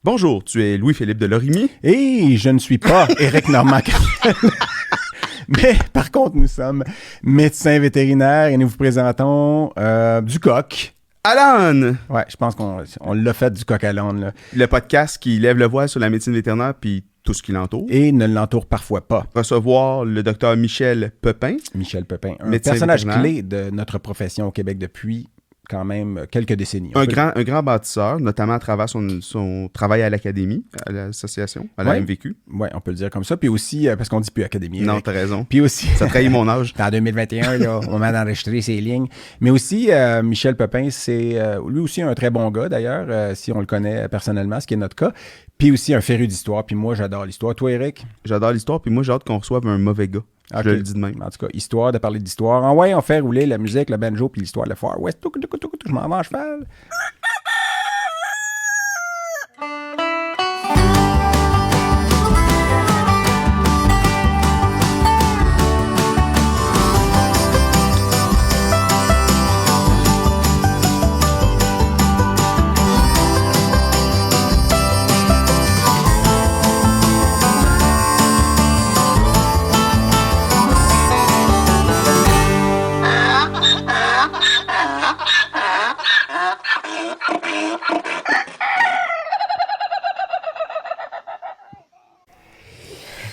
Bonjour, tu es Louis-Philippe de Lorimier. Et je ne suis pas Éric Normand. Mais par contre, nous sommes médecins vétérinaires et nous vous présentons du coq. À l'âne! Ouais, je pense qu'on l'a fait du coq à l'âne, là. Le podcast qui lève le voile sur la médecine vétérinaire puis tout ce qui l'entoure. Et ne l'entoure parfois pas. Recevoir le docteur Michel Pepin. Michel Pepin, un médecin personnage vétérinaire. clé de notre profession au Québec depuis quand même quelques décennies. Un grand bâtisseur, notamment à travers son travail à l'Académie, à l'association, à la Ouais. MVQ. Oui, on peut le dire comme ça. Puis aussi, parce qu'on dit plus Académie. Non, Eric. t'as raison. Puis aussi... Ça trahit mon âge. En 2021, là, au moment d'enregistrer ces lignes. Mais aussi, Michel Pepin, c'est lui aussi un très bon gars, d'ailleurs, si on le connaît personnellement, ce qui est notre cas. Puis aussi un féru d'histoire. Puis moi, j'adore l'histoire. Toi, Eric? J'adore l'histoire, puis moi, j'ai hâte qu'on reçoive un mauvais gars. Okay. Je le dis de même. En tout cas, histoire de parler d'histoire. Ah ouais, on fait rouler la musique, le banjo, puis l'histoire, le Far West. Je m'en vais en cheval.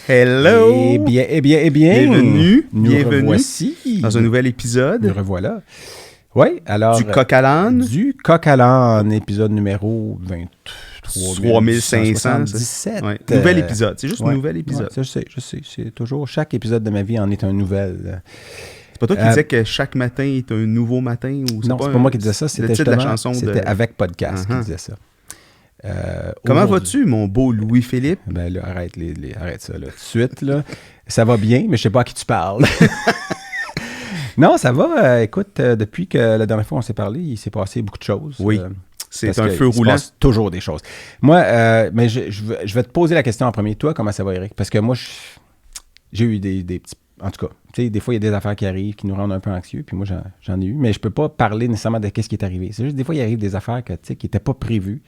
Hello! Eh bien. Bienvenue. Nous revoici. Dans un nouvel épisode. Nous revoilà. Oui, alors... Du coq à l'âne. Du coq à l'âne, épisode numéro 3577. Ouais. Nouvel épisode. C'est juste un nouvel épisode. Ouais, je sais. C'est toujours... Chaque épisode de ma vie en est un nouvel. C'est pas toi qui disais que chaque matin est un nouveau matin? Ou non, c'est pas moi qui disais ça. C'était titre de la chanson. C'était Avec Podcast qui disait ça. Comment vas-tu, mon beau Louis-Philippe? Ben là, arrête ça là, tout de suite. Là. Ça va bien, mais je sais pas à qui tu parles. Non, ça va. Écoute, depuis que la dernière fois on s'est parlé, il s'est passé beaucoup de choses. Oui, c'est un feu roulant. Il se passe toujours des choses. Moi, mais je vais te poser la question en premier. Toi, comment ça va, Eric? Parce que moi, j'ai eu des petits... En tout cas, tu sais, des fois, il y a des affaires qui arrivent qui nous rendent un peu anxieux, puis moi, j'en ai eu. Mais je peux pas parler nécessairement de ce qui est arrivé. C'est juste des fois, il arrive des affaires qui n'étaient pas prévues,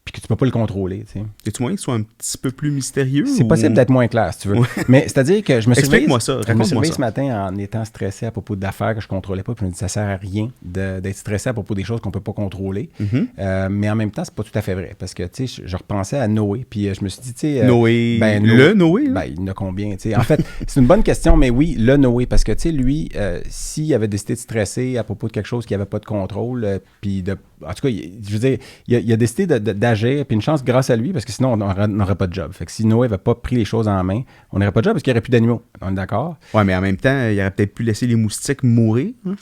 puis que tu peux pas le contrôler, tu sais. Es-tu moyen que ce soit un petit peu plus mystérieux? C'est possible d'être moins clair, si tu veux. Mais c'est-à-dire que je me suis Explique-moi ça, je me suis réveillé ça. ce matin en étant stressé à propos d'affaires que je contrôlais pas, puis je me dis, ça sert à rien d'être stressé à propos des choses qu'on peut pas contrôler. Mais en même temps, c'est pas tout à fait vrai, parce que, tu sais, je repensais à Noé, puis je me suis dit, tu sais... Noé, le Noé? Ben, il y en a combien, tu sais. En fait, c'est une bonne question, mais oui, le Noé, parce que, tu sais, lui, s'il avait décidé de stresser à propos de quelque chose qui avait pas de contrôle, puis de... En tout cas, je veux dire, il a décidé d'agir, puis une chance grâce à lui, parce que sinon, on n'aurait pas de job. Fait que si Noé n'avait pas pris les choses en main, on n'aurait pas de job parce qu'il n'y aurait plus d'animaux. On est d'accord? Ouais, mais en même temps, il aurait peut-être pu laisser les moustiques mourir. Hein?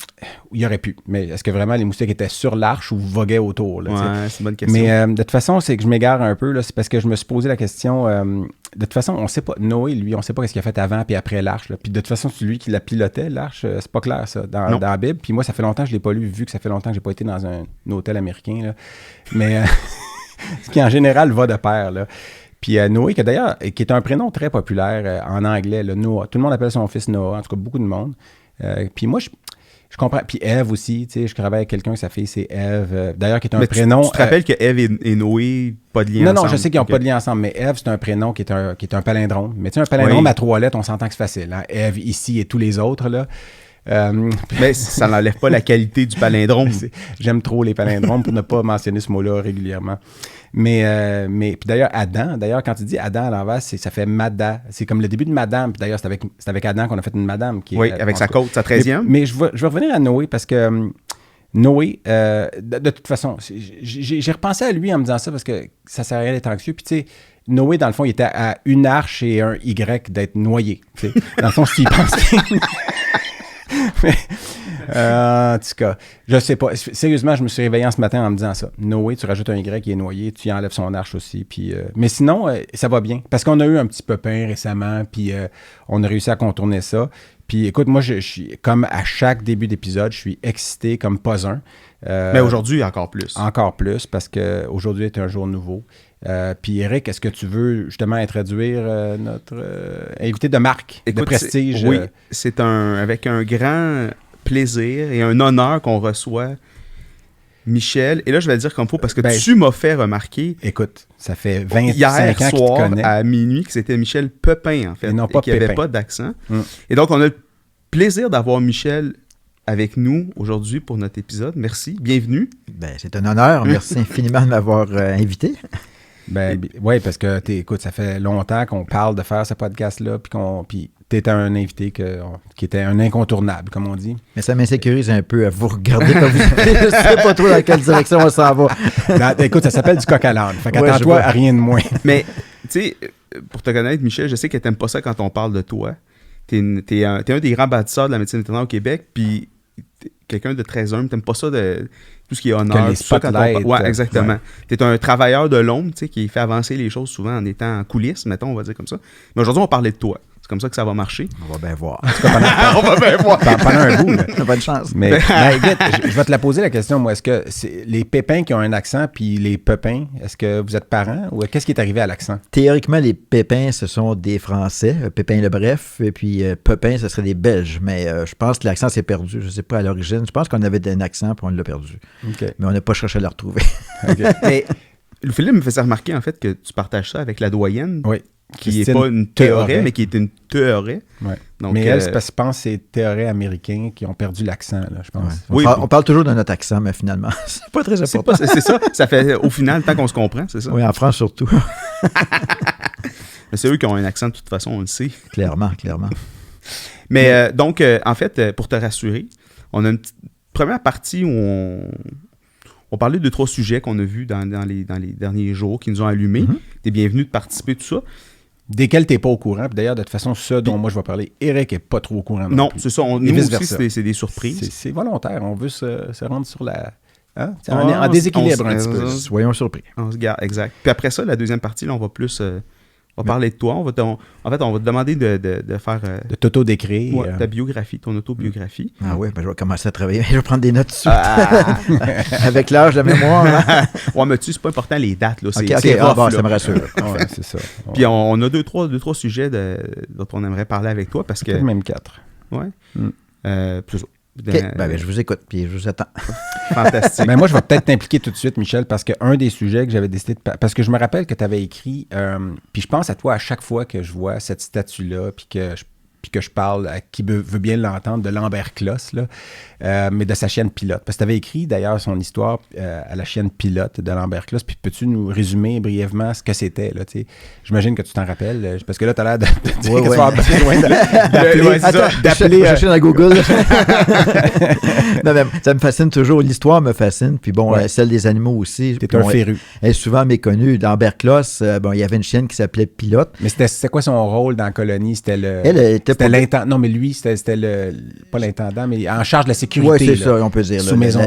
Il aurait pu. Mais est-ce que vraiment les moustiques étaient sur l'arche ou voguaient autour? Là, ouais, c'est une bonne question. Mais de toute façon, c'est que je m'égare un peu. Là, c'est parce que je me suis posé la question... de toute façon, on ne sait pas... Noé, lui, on ne sait pas ce qu'il a fait avant puis après l'arche. Là. Puis de toute façon, c'est lui qui la pilotait, l'arche. C'est pas clair, ça, dans la Bible. Puis moi, ça fait longtemps que je ne l'ai pas lu, vu que ça fait longtemps que je n'ai pas été dans un hôtel américain. Là. Mais ce qui, en général, va de pair, là. Puis Noé, qui est un prénom très populaire en anglais, le Noah. Tout le monde appelle son fils Noah, en tout cas beaucoup de monde. Puis moi, je comprends. Puis Ève aussi, tu sais, je travaille avec quelqu'un, sa fille, c'est Ève. D'ailleurs, qui est un prénom... Tu te rappelles que Ève et Noé, pas de lien ensemble? Non, je sais qu'ils n'ont pas de lien ensemble, mais Ève, c'est un prénom qui est un palindrome. Mais tu sais, un palindrome à 3 lettres, on s'entend que c'est facile. Hein? Ève, ici et tous les autres, là. Mais ça n'enlève pas la qualité du palindrome. J'aime trop les palindromes pour ne pas mentionner ce mot-là régulièrement. Mais puis d'ailleurs, Adam, quand tu dis Adam à l'envers, ça fait Mada. C'est comme le début de Madame. Puis d'ailleurs, c'est avec Adam qu'on a fait une Madame. Oui, avec sa côte, sa 13e. Mais je vais revenir à Noé parce que Noé, de toute façon, j'ai repensé à lui en me disant ça parce que ça sert à rien d'être anxieux. Puis tu sais, Noé, dans le fond, il était à une arche et un Y d'être noyé. T'sais. Dans le fond, s'il pense qu'il... en tout cas, je sais pas. Sérieusement, je me suis réveillé ce matin en me disant ça. Noé, tu rajoutes un Y qui est noyé, tu y enlèves son arche aussi. Puis, mais sinon, ça va bien. Parce qu'on a eu un petit pépin récemment, puis on a réussi à contourner ça. Puis écoute, moi, je suis comme à chaque début d'épisode, je suis excité comme pas un. Mais aujourd'hui, encore plus. Encore plus, parce qu'aujourd'hui est un jour nouveau. Puis Eric, est-ce que tu veux justement introduire notre invité de marque, de prestige? Oui, c'est avec un grand plaisir et un honneur qu'on reçoit Michel, et là, je vais le dire comme il faut parce que tu m'as fait remarquer. Écoute, ça fait 25 hier ans qu'il te soir, connaît. à minuit, que c'était Michel Pepin, en fait. Et non pas qui n'avait Pépin. pas d'accent. Et donc, on a le plaisir d'avoir Michel avec nous aujourd'hui pour notre épisode. Merci. Bienvenue. Ben, c'est un honneur. Merci infiniment de m'avoir invité. Oui, parce que, écoute, ça fait longtemps qu'on parle de faire ce podcast-là, puis tu étais un invité qui était un incontournable, comme on dit. Mais ça m'insécurise un peu à vous regarder comme vous savez. Je ne sais pas trop dans quelle direction on s'en va. Écoute, ça s'appelle du coq à l'âne. Fait qu'attends-toi à rien de moins. Mais, tu sais, pour te connaître, Michel, je sais que tu n'aimes pas ça quand on parle de toi. T'es un des grands bâtisseurs de la médecine vétérinaire au Québec, puis quelqu'un de très humble. T'aimes pas ça de tout ce qui est honneur. Les spotlights. Oui, exactement. T'es un travailleur de l'ombre, tu sais, qui fait avancer les choses souvent en étant en coulisses, mettons, on va dire comme ça. Mais aujourd'hui, on parlait de toi. C'est comme ça que ça va marcher. On va bien voir. On va bien voir. Pendant un bout. Bonne chance. Mais écoute, je vais te la poser la question, moi. Est-ce que c'est les Pépins qui ont un accent, puis les Pepins, est-ce que vous êtes parents ou qu'est-ce qui est arrivé à l'accent? Théoriquement, les Pépins, ce sont des Français. Pépin le Bref. Et puis Pepin, ce serait des Belges. Mais je pense que l'accent s'est perdu. Je ne sais pas à l'origine. Je pense qu'on avait un accent, puis on l'a perdu. Okay. Mais on n'a pas cherché à le retrouver. Okay. Mais Philippe me faisait remarquer, en fait, que tu partages ça avec la doyenne. Oui. Qui n'est pas une théorie, mais qui est une théorie. Ouais. Donc, mais elle, c'est parce que je pense que c'est théories américains qui ont perdu l'accent, là, je pense. Ouais. On parle toujours de notre accent, mais finalement, c'est pas très important. C'est ça. Ça fait, au final, tant qu'on se comprend, c'est ça. Oui, en France surtout. Mais c'est eux qui ont un accent, de toute façon, on le sait. Clairement. Mais donc, en fait, pour te rassurer, on a une première partie où on parlait de 3 sujets qu'on a vus dans les derniers jours, qui nous ont allumés. Mm-hmm. Tu es bienvenu de participer, tout ça. Desquels tu n'es pas au courant. Puis d'ailleurs, de toute façon, ceux dont moi je vais parler, Eric n'est pas trop au courant. Non, c'est ça. Nous aussi, c'est des surprises. C'est volontaire. On veut se rendre sur la... Hein? On est en déséquilibre un petit peu. Soyons surpris. On se garde, exact. Puis après ça, la deuxième partie, là, on va plus... On va parler de toi. On va te demander de faire... de t'auto-décrire. Ouais, ta biographie, ton autobiographie. Ah oui, ben je vais commencer à travailler. Je vais prendre des notes tout de suite. Avec l'âge, la mémoire. Hein? Ouais, mais c'est pas important les dates. Là. C'est rough, bon, ça me rassure. Ouais, c'est ça. Ouais. Puis on a deux, trois sujets dont on aimerait parler avec toi parce que... Peut-être même 4. Ouais. Plus je vous écoute, puis je vous attends. Fantastique. Mais moi, je vais peut-être t'impliquer tout de suite, Michel, parce qu'un des sujets que j'avais décidé de... Parce que je me rappelle que tu avais écrit, puis je pense à toi à chaque fois que je vois cette statue-là, puis que je parle à qui veut bien l'entendre, de Lambert Closs, là, mais de sa chienne Pilote. Parce que tu avais écrit d'ailleurs son histoire à la chienne Pilote de Lambert Closs, puis peux-tu nous résumer brièvement ce que c'était? Là, j'imagine que tu t'en rappelles, parce que là, tu as l'air de dire que tu vas avoir besoin d'appeler... Je chercher dans Google. Non, mais ça me fascine toujours. L'histoire me fascine, puis bon, celle des animaux aussi. T'es un féru. Elle est souvent méconnue. Lambert Closs, il y avait une chienne qui s'appelait Pilote. Mais c'était quoi son rôle dans la colonie? C'était le... Elle était l'intendant. Non, mais lui, c'était pas l'intendant, mais en charge de la sécurité. Oui, c'est ça, on peut dire.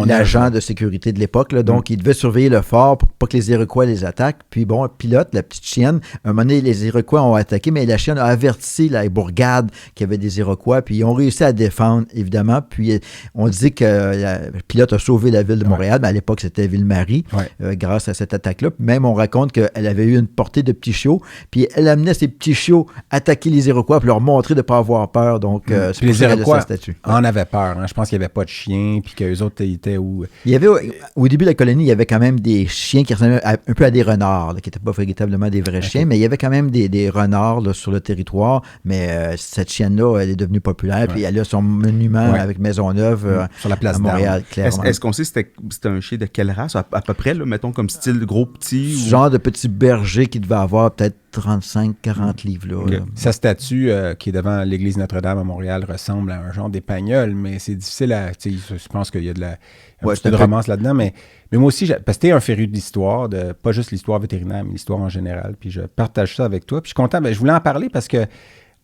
L'agent de sécurité de l'époque. Donc, il devait surveiller le fort pour pas que les Iroquois les attaquent. Puis bon, Pilote, la petite chienne, un moment donné, les Iroquois ont attaqué, mais la chienne a averti la bourgade qu'il y avait des Iroquois. Puis ils ont réussi à défendre, évidemment. Puis on dit que Pilote a sauvé la ville de Montréal. Mais à l'époque, c'était Ville-Marie, grâce à cette attaque-là. Puis même, on raconte qu'elle avait eu une portée de petits chiots. Puis elle amenait ces petits chiots attaquer les Iroquois pour leur montrer de ne pas avoir peur. Donc, c'est les Iroquois en avaient peur. Hein. Je pense qu'il n'y avait pas de chiens, puis qu'eux autres étaient où... Il y avait, au début de la colonie, il y avait quand même des chiens qui ressemblaient un peu à des renards, là, qui n'étaient pas véritablement des vrais chiens, mais il y avait quand même des renards là, sur le territoire. Mais cette chienne-là, elle est devenue populaire, puis elle a son monument avec Maisonneuve sur la place à Montréal, clairement. Est-ce qu'on sait c'était un chien de quelle race, à peu près, là, mettons, comme style gros, petit? Ce genre de petit berger qui devait avoir peut-être 35-40 livres. Là, okay. Sa statue qui est devant l'église Notre-Dame à Montréal ressemble à un genre d'épagneul, mais c'est difficile à... Je pense qu'il y a de la de romance là-dedans, mais moi aussi, parce que t'es un féru d'histoire, pas juste l'histoire vétérinaire, mais l'histoire en général, puis je partage ça avec toi. Puis je suis content, je voulais en parler parce que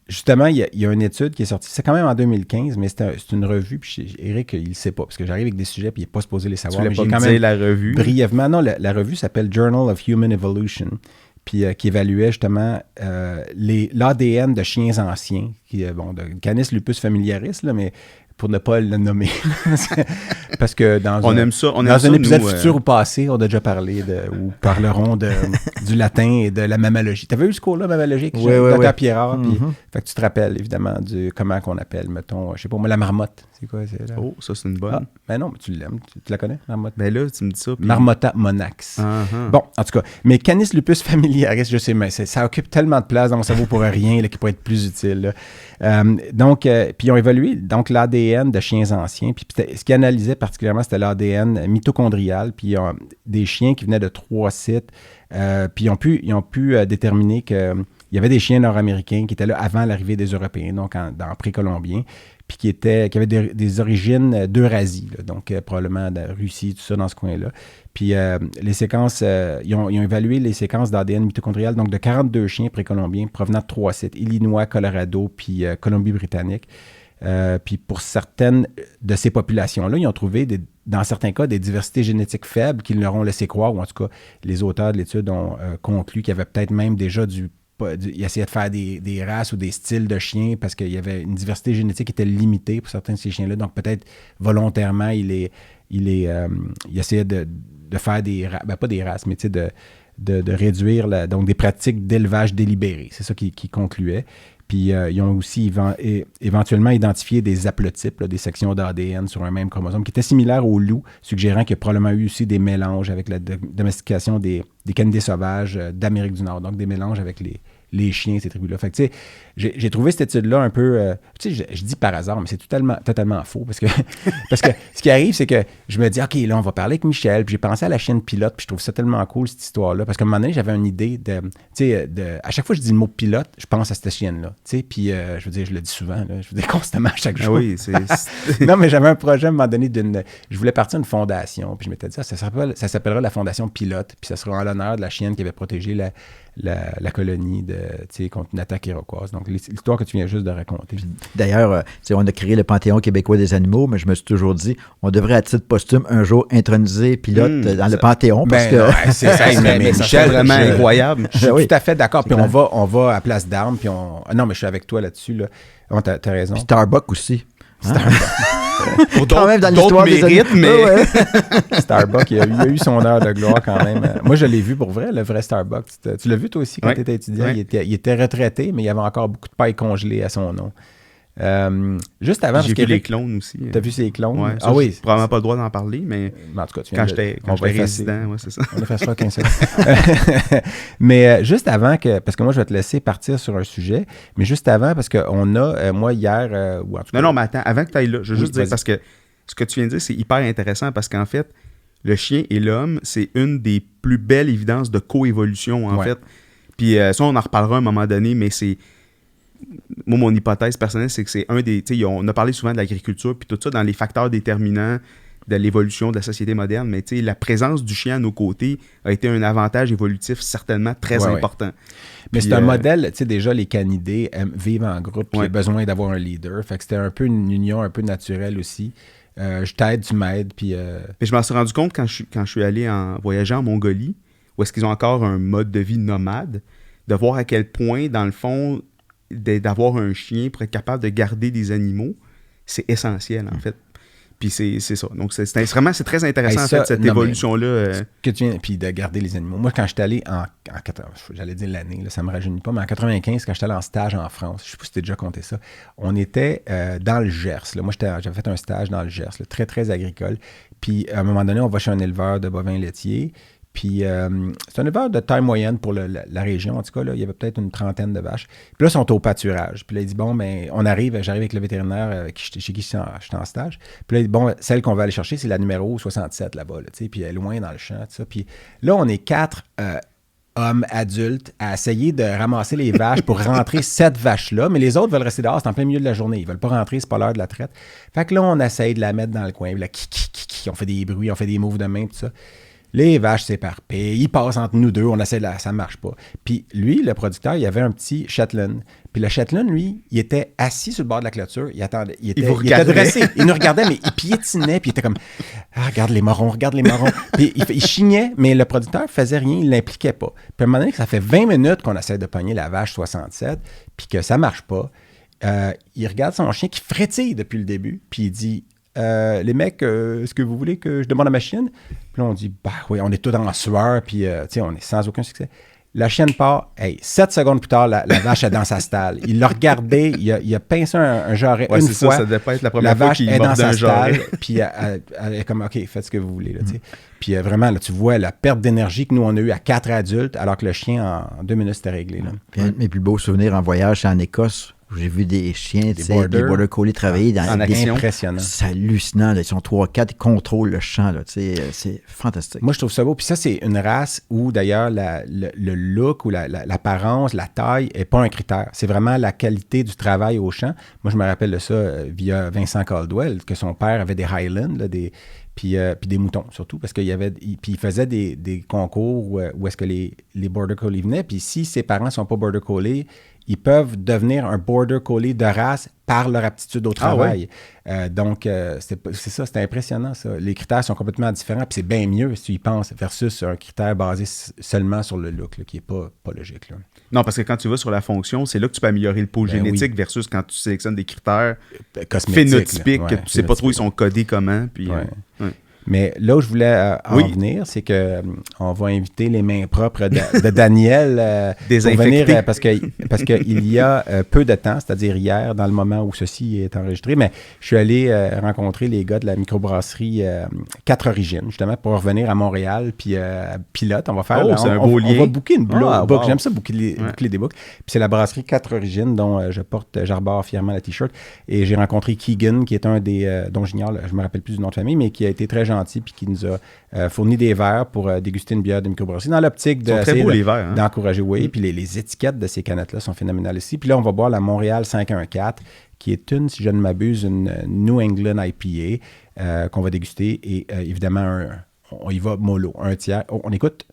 justement, il y a une étude qui est sortie, c'est quand même en 2015, mais c'est une revue, puis Eric, il le sait pas, parce que j'arrive avec des sujets, puis il n'est pas supposé les savoir. Tu mais voulais j'ai pas quand me même dire la revue? Brièvement, non, la revue s'appelle Journal of Human Evolution, puis qui évaluait justement l'ADN de chiens anciens, de Canis lupus familiaris, là, mais pour ne pas le nommer. Parce que on aime ça. Dans un épisode futur ou passé, on a déjà parlé ou parleront du latin et de la mammalogie. T'avais eu ce cours-là, mammalogie, avec le Dr. Pierrard. Fait que tu te rappelles, évidemment, comment qu'on appelle, mettons, je sais pas moi, la marmotte. C'est quoi? Oh, ça, c'est une bonne. Ah, ben non, mais tu l'aimes. Tu la connais, marmotte? Ben là, tu me dis ça. Puis... Marmotta monax. Bon, en tout cas, mais Canis lupus familiaris, je sais, mais ça occupe tellement de place dans mon cerveau pour rien là, qui pourrait être plus utile. Donc, puis ils ont évolué donc l'ADN de chiens anciens. Puis ce qu'ils analysaient particulièrement, c'était l'ADN mitochondrial. Puis des chiens qui venaient de 3 sites. Puis ils ont pu déterminer qu'il y avait des chiens nord-américains qui étaient là avant l'arrivée des Européens, donc dans précolombien, puis qui avaient des origines d'Eurasie, donc probablement de Russie, tout ça, dans ce coin-là. Puis les séquences, ils ont évalué les séquences d'ADN mitochondrial, donc de 42 chiens précolombiens provenant de 3 sites, Illinois, Colorado, puis Colombie-Britannique. Puis pour certaines de ces populations-là, ils ont trouvé, dans certains cas, des diversités génétiques faibles qu'ils leur ont laissé croire, ou en tout cas, les auteurs de l'étude ont conclu qu'il y avait peut-être même déjà ils essayaient de faire des races ou des styles de chiens parce qu'il y avait une diversité génétique qui était limitée pour certains de ces chiens-là. Donc peut-être volontairement, il essayait de faire pas des races, mais de réduire donc des pratiques d'élevage délibéré. C'est ça qui concluait. Puis ils ont aussi éventuellement identifié des haplotypes, des sections d'ADN sur un même chromosome qui étaient similaires aux loups, suggérant qu'il y a probablement eu aussi des mélanges avec la domestication des canidés sauvages d'Amérique du Nord, donc des mélanges avec les chiens, ces tribus-là. Fait que, tu sais, j'ai trouvé cette étude-là un peu... tu sais, je dis par hasard, mais c'est totalement faux, parce que ce qui arrive, c'est que je me dis, OK, là, on va parler avec Michel, puis j'ai pensé à la chienne pilote, puis je trouve ça tellement cool, cette histoire-là, parce qu'à un moment donné, j'avais une idée à chaque fois que je dis le mot pilote, je pense à cette chienne-là, tu sais, puis je veux dire, je le dis souvent, là, je veux dire constamment à chaque jour. Oui, c'est... Non, mais j'avais un projet à un moment donné je voulais partir d'une fondation, puis je m'étais dit, ça s'appellera la Fondation Pilote, puis ça sera en l'honneur de la chienne qui avait protégé la colonie contre une attaque iroquoise. Donc, l'histoire que tu viens juste de raconter. D'ailleurs, on a créé le Panthéon québécois des animaux, mais je me suis toujours dit, on devrait à titre posthume un jour introniser Pilote dans le Panthéon. Parce que... c'est ça, mais Michel, vraiment incroyable. Je suis tout à fait d'accord. Puis on va à Place d'Armes, puis non, mais je suis avec toi là-dessus. Là. T'as raison. Puis Starbucks aussi. Pour quand même dans l'histoire des mérites, mais... Starbucks, il a eu son heure de gloire quand même. Moi, je l'ai vu pour vrai, le vrai Starbucks. Tu l'as vu toi aussi quand tu étais étudiant? Ouais. Il était retraité, mais il y avait encore beaucoup de paille congelée à son nom. Juste avant... J'ai vu les clones aussi. T'as vu ces clones? Ouais, ça, oui. Probablement pas le droit d'en parler, mais en tout cas, quand j'étais résident, ouais, c'est ça. On a fait ça 15 secondes. Mais juste avant parce que moi, je vais te laisser partir sur un sujet, mais juste avant, parce qu'on a, moi, hier... ou en tout cas, non, mais attends, avant que tu ailles là, je veux juste dire, vas-y. parce que ce que tu viens de dire, c'est hyper intéressant, parce qu'en fait, le chien et l'homme, c'est une des plus belles évidences de coévolution, en fait. Puis ça, on en reparlera à un moment donné, mais c'est... Moi, mon hypothèse personnelle, c'est que c'est un des... Tu sais, on a parlé souvent de l'agriculture, puis tout ça dans les facteurs déterminants de l'évolution de la société moderne, mais tu sais, la présence du chien à nos côtés a été un avantage évolutif certainement très important. Mais puis, c'est un modèle, tu sais, déjà, les canidés vivent en groupe, puis il y a besoin d'avoir un leader. Fait que c'était un peu une union un peu naturelle aussi. Je t'aide, tu m'aides, puis... Mais je m'en suis rendu compte quand je suis allé voyager en Mongolie, où est-ce qu'ils ont encore un mode de vie nomade, de voir à quel point, dans le fond... d'avoir un chien pour être capable de garder des animaux, c'est essentiel, en fait. Puis c'est ça. Donc, c'est très intéressant, en fait, cette évolution-là. Puis de garder les animaux. Moi, quand j'étais allé j'allais dire l'année, là, ça ne me rajeunit pas, mais en 95, quand j'étais allé en stage en France, je ne sais pas si tu as déjà compté ça, on était dans le Gers. Là. Moi, j'avais fait un stage dans le Gers, là, très, très agricole. Puis, à un moment donné, on va chez un éleveur de bovins laitiers. Puis, c'est un éleveur de taille moyenne pour la région. En tout cas, là, il y avait peut-être une trentaine de vaches. Puis là, ils sont au pâturage. Puis là, il dit, bon, ben, j'arrive avec le vétérinaire chez qui j'étais en stage. Puis là, il dit, bon, celle qu'on va aller chercher, c'est la numéro 67 là-bas. Là, puis elle est loin dans le champ. Tout ça. Puis là, on est 4 hommes adultes à essayer de ramasser les vaches pour rentrer cette vache-là. Mais les autres veulent rester dehors. C'est en plein milieu de la journée. Ils veulent pas rentrer. C'est pas l'heure de la traite. Fait que là, on essaye de la mettre dans le coin. Puis là, on fait des bruits, on fait des moves de main, tout ça. Les vaches s'éparpillent, ils passent entre nous deux, on essaie ça ne marche pas. Puis lui, le producteur, il avait un petit Shetland. Puis le Shetland, lui, il était assis sur le bord de la clôture, il attendait, il était dressé, il nous regardait, mais il piétinait, puis il était comme « Ah, regarde les marrons. » Puis il chignait, mais le producteur faisait rien, il ne l'impliquait pas. Puis à un moment donné, ça fait 20 minutes qu'on essaie de pogner la vache 67, puis que ça ne marche pas. Il regarde son chien qui frétille depuis le début, puis il dit les mecs, est-ce que vous voulez que je demande à ma chienne? Puis là, on dit, bah oui, on est tous en sueur, puis on est sans aucun succès. La chienne part, 7 secondes plus tard, la vache est dans sa stalle. Il l'a regardé, il a pincé un jarret une fois. Ça devait pas être la première fois qu'il mordait un jarret. La vache est dans sa stalle, puis elle est comme, OK, faites ce que vous voulez. Là, Puis vraiment, là, tu vois la perte d'énergie que nous, on a eue à 4 adultes, alors que le chien, en 2 minutes, c'était réglé. Là. Puis un de mes plus beaux souvenirs en voyage, c'est en Écosse, où j'ai vu des chiens, des border collies travailler dans des impressionnant. C'est hallucinant. Là. Ils sont 3-4, ils contrôlent le champ. Là. C'est fantastique. Moi, je trouve ça beau. Puis ça, c'est une race où, d'ailleurs, le look ou l'apparence, la taille n'est pas un critère. C'est vraiment la qualité du travail au champ. Moi, je me rappelle de ça via Vincent Caldwell, que son père avait des Highlands, là, puis des moutons, surtout, parce qu'il il faisait des concours où est-ce que les Border Collie venaient. Puis si ses parents ne sont pas Border Collie, ils peuvent devenir un Border Collie de race par leur aptitude au travail. Donc, c'est ça, c'était impressionnant, ça. Les critères sont complètement différents, puis c'est bien mieux si tu y penses, versus un critère basé seulement sur le look, là, qui n'est pas logique. Là. Non, parce que quand tu vas sur la fonction, c'est là que tu peux améliorer le pot génétique versus quand tu sélectionnes des critères phénotypiques que tu ne sais pas trop ils sont codés comment. Puis, Mais là où je voulais en venir, c'est que on va inviter les mains propres de Daniel pour venir parce qu'il y a peu de temps, c'est-à-dire hier, dans le moment où ceci est enregistré, mais je suis allé rencontrer les gars de la microbrasserie 4 Origines, justement, pour revenir à Montréal, puis pilote, on va faire... c'est un beau lien. On va booker une book. J'aime ça, booker des books. Puis c'est la brasserie 4 Origines dont j'arbore fièrement la T-shirt. Et j'ai rencontré Keegan, qui est un des... dont j'ignore, je me rappelle plus du nom de famille, mais qui a été très gentil puis qui nous a fourni des verres pour déguster une bière de microbrasserie dans l'optique d'encourager. Oui, puis les étiquettes de ces canettes-là sont phénoménales ici. Puis là, on va boire la Montréal 514, qui est si je ne m'abuse, une New England IPA qu'on va déguster. Et évidemment, on y va mollo, un tiers. On écoute.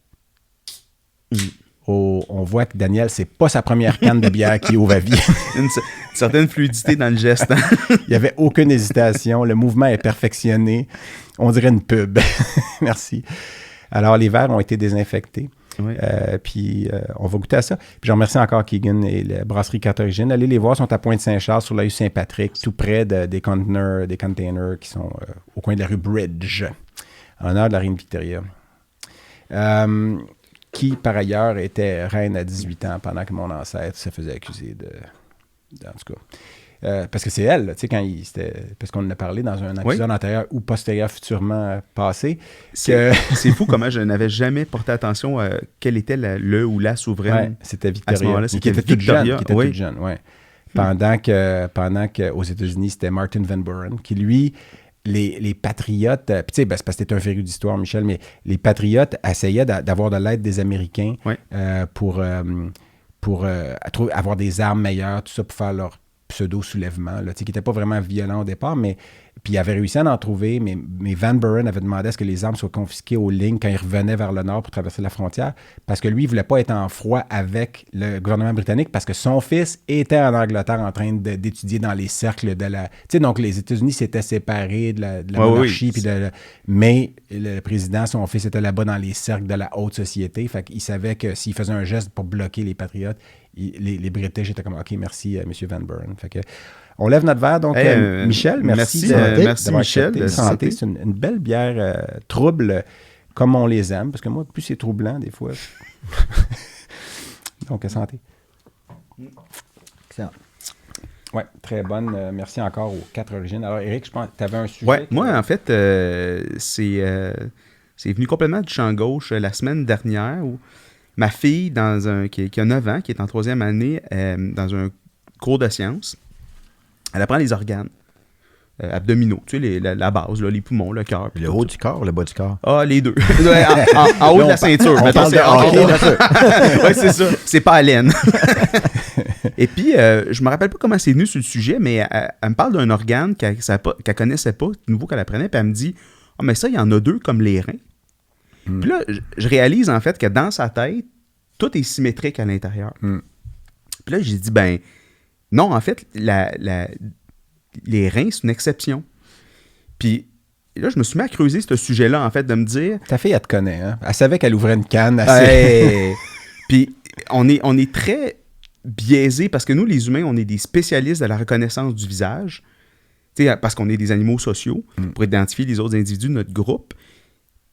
On voit que Daniel, c'est pas sa première canne de bière qui ouvre à vie. une certaine fluidité dans le geste. Hein? Il n'y avait aucune hésitation. Le mouvement est perfectionné. On dirait une pub. Merci. Alors, les verres ont été désinfectés. Oui. Puis, on va goûter à ça. Puis, je remercie encore Keegan et la brasserie 4 Origines. Allez les voir, ils sont à Pointe-Saint-Charles, sur la rue Saint-Patrick, tout près des containers qui sont au coin de la rue Bridge, en l'honneur de la reine Victoria. Qui, par ailleurs, était reine à 18 ans pendant que mon ancêtre se faisait accuser en tout cas. Parce que c'est elle, tu sais, parce qu'on en a parlé dans un épisode antérieur ou postérieur futurement passé. C'est fou comment je n'avais jamais porté attention à quel était le ou la souveraine. C'était Victoria. À ce moment-là, qui était toute jeune. Toute jeune, Pendant que aux États-Unis, c'était Martin Van Buren, qui, lui... Les patriotes, tu sais, c'est parce que t'es un féru d'histoire, Michel, mais les patriotes essayaient d'avoir de l'aide des Américains pour avoir des armes meilleures, tout ça, pour faire leur pseudo-soulèvement, là, qui n'était pas vraiment violent au départ, mais puis il avait réussi à en trouver, mais Van Buren avait demandé à ce que les armes soient confisquées aux lignes quand il revenait vers le nord pour traverser la frontière, parce que lui, il ne voulait pas être en froid avec le gouvernement britannique, parce que son fils était en Angleterre en train d'étudier dans les cercles de la... Tu sais, donc les États-Unis s'étaient séparés de la monarchie, puis mais le président, son fils était là-bas dans les cercles de la haute société, fait qu'il savait que s'il faisait un geste pour bloquer les patriotes, les British étaient comme « OK, merci, M. Van Buren ». Fait que on lève notre verre, donc Michel, merci Michel. Santé, c'est une belle bière trouble, comme on les aime, parce que moi, plus c'est troublant, des fois. Donc, santé. Excellent. Oui, très bonne. Merci encore aux 4 Origines. Alors, Éric, je pense que tu avais un sujet. Oui, moi, en fait, c'est venu complètement du champ gauche la semaine dernière où ma fille, qui a 9 ans, qui est en 3e année, dans un cours de sciences, elle apprend les organes abdominaux, tu sais, la base, là, les poumons, le cœur. Le haut du corps ou le bas du corps? Ah, les deux. en haut de la ceinture. On parle de oui, c'est ça. C'est pas à laine. Et puis, je me rappelle pas comment c'est venu sur le sujet, mais elle me parle d'un organe qu'elle connaissait pas, nouveau qu'elle apprenait, puis elle me dit « Ah, mais ça, il y en a 2 comme les reins. » Puis là, je réalise en fait que dans sa tête, tout est symétrique à l'intérieur. Puis là, j'ai dit, ben non, en fait, les reins, c'est une exception. Puis là, je me suis mis à creuser ce sujet-là, en fait, de me dire... Ta fille, elle te connaît, hein? Elle savait qu'elle ouvrait une canne. Puis on est très biaisé parce que nous, les humains, on est des spécialistes de la reconnaissance du visage. parce qu'on est des animaux sociaux, pour identifier les autres individus de notre groupe.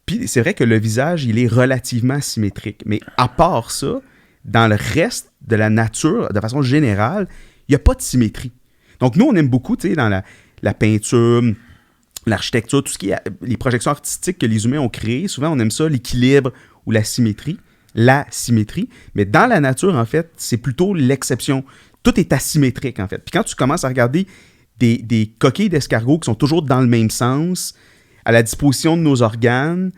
Puis c'est vrai que le visage, il est relativement symétrique. Mais à part ça, dans le reste de la nature, de façon générale, il n'y a pas de symétrie. Donc nous, on aime beaucoup, dans la peinture, l'architecture, tout ce qui est les projections artistiques que les humains ont créées. Souvent, on aime ça, l'équilibre ou la symétrie. La symétrie. Mais dans la nature, en fait, c'est plutôt l'exception. Tout est asymétrique, en fait. Puis quand tu commences à regarder des coquilles d'escargots qui sont toujours dans le même sens, à la disposition de nos organes,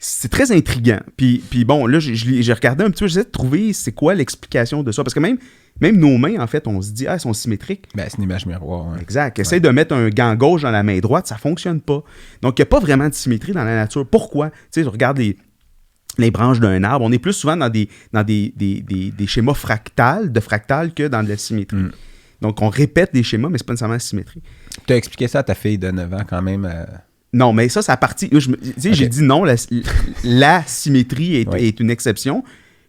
c'est très intriguant. Puis bon, là, j'ai regardé un petit peu, j'essaie de trouver c'est quoi l'explication de ça. Parce que même nos mains, en fait, on se dit, elles sont symétriques. Ben, c'est une image miroir. Hein. Exact. Essaye de mettre un gant gauche dans la main droite, ça fonctionne pas. Donc, il n'y a pas vraiment de symétrie dans la nature. Pourquoi? Tu sais, je regarde les branches d'un arbre. On est plus souvent dans des schémas fractals que dans de la symétrie. Donc, on répète des schémas, mais c'est pas nécessairement la symétrie. Tu as expliqué ça à ta fille de 9 ans quand même. Non, mais ça, c'est à partie... Okay. J'ai dit non, la symétrie est une exception.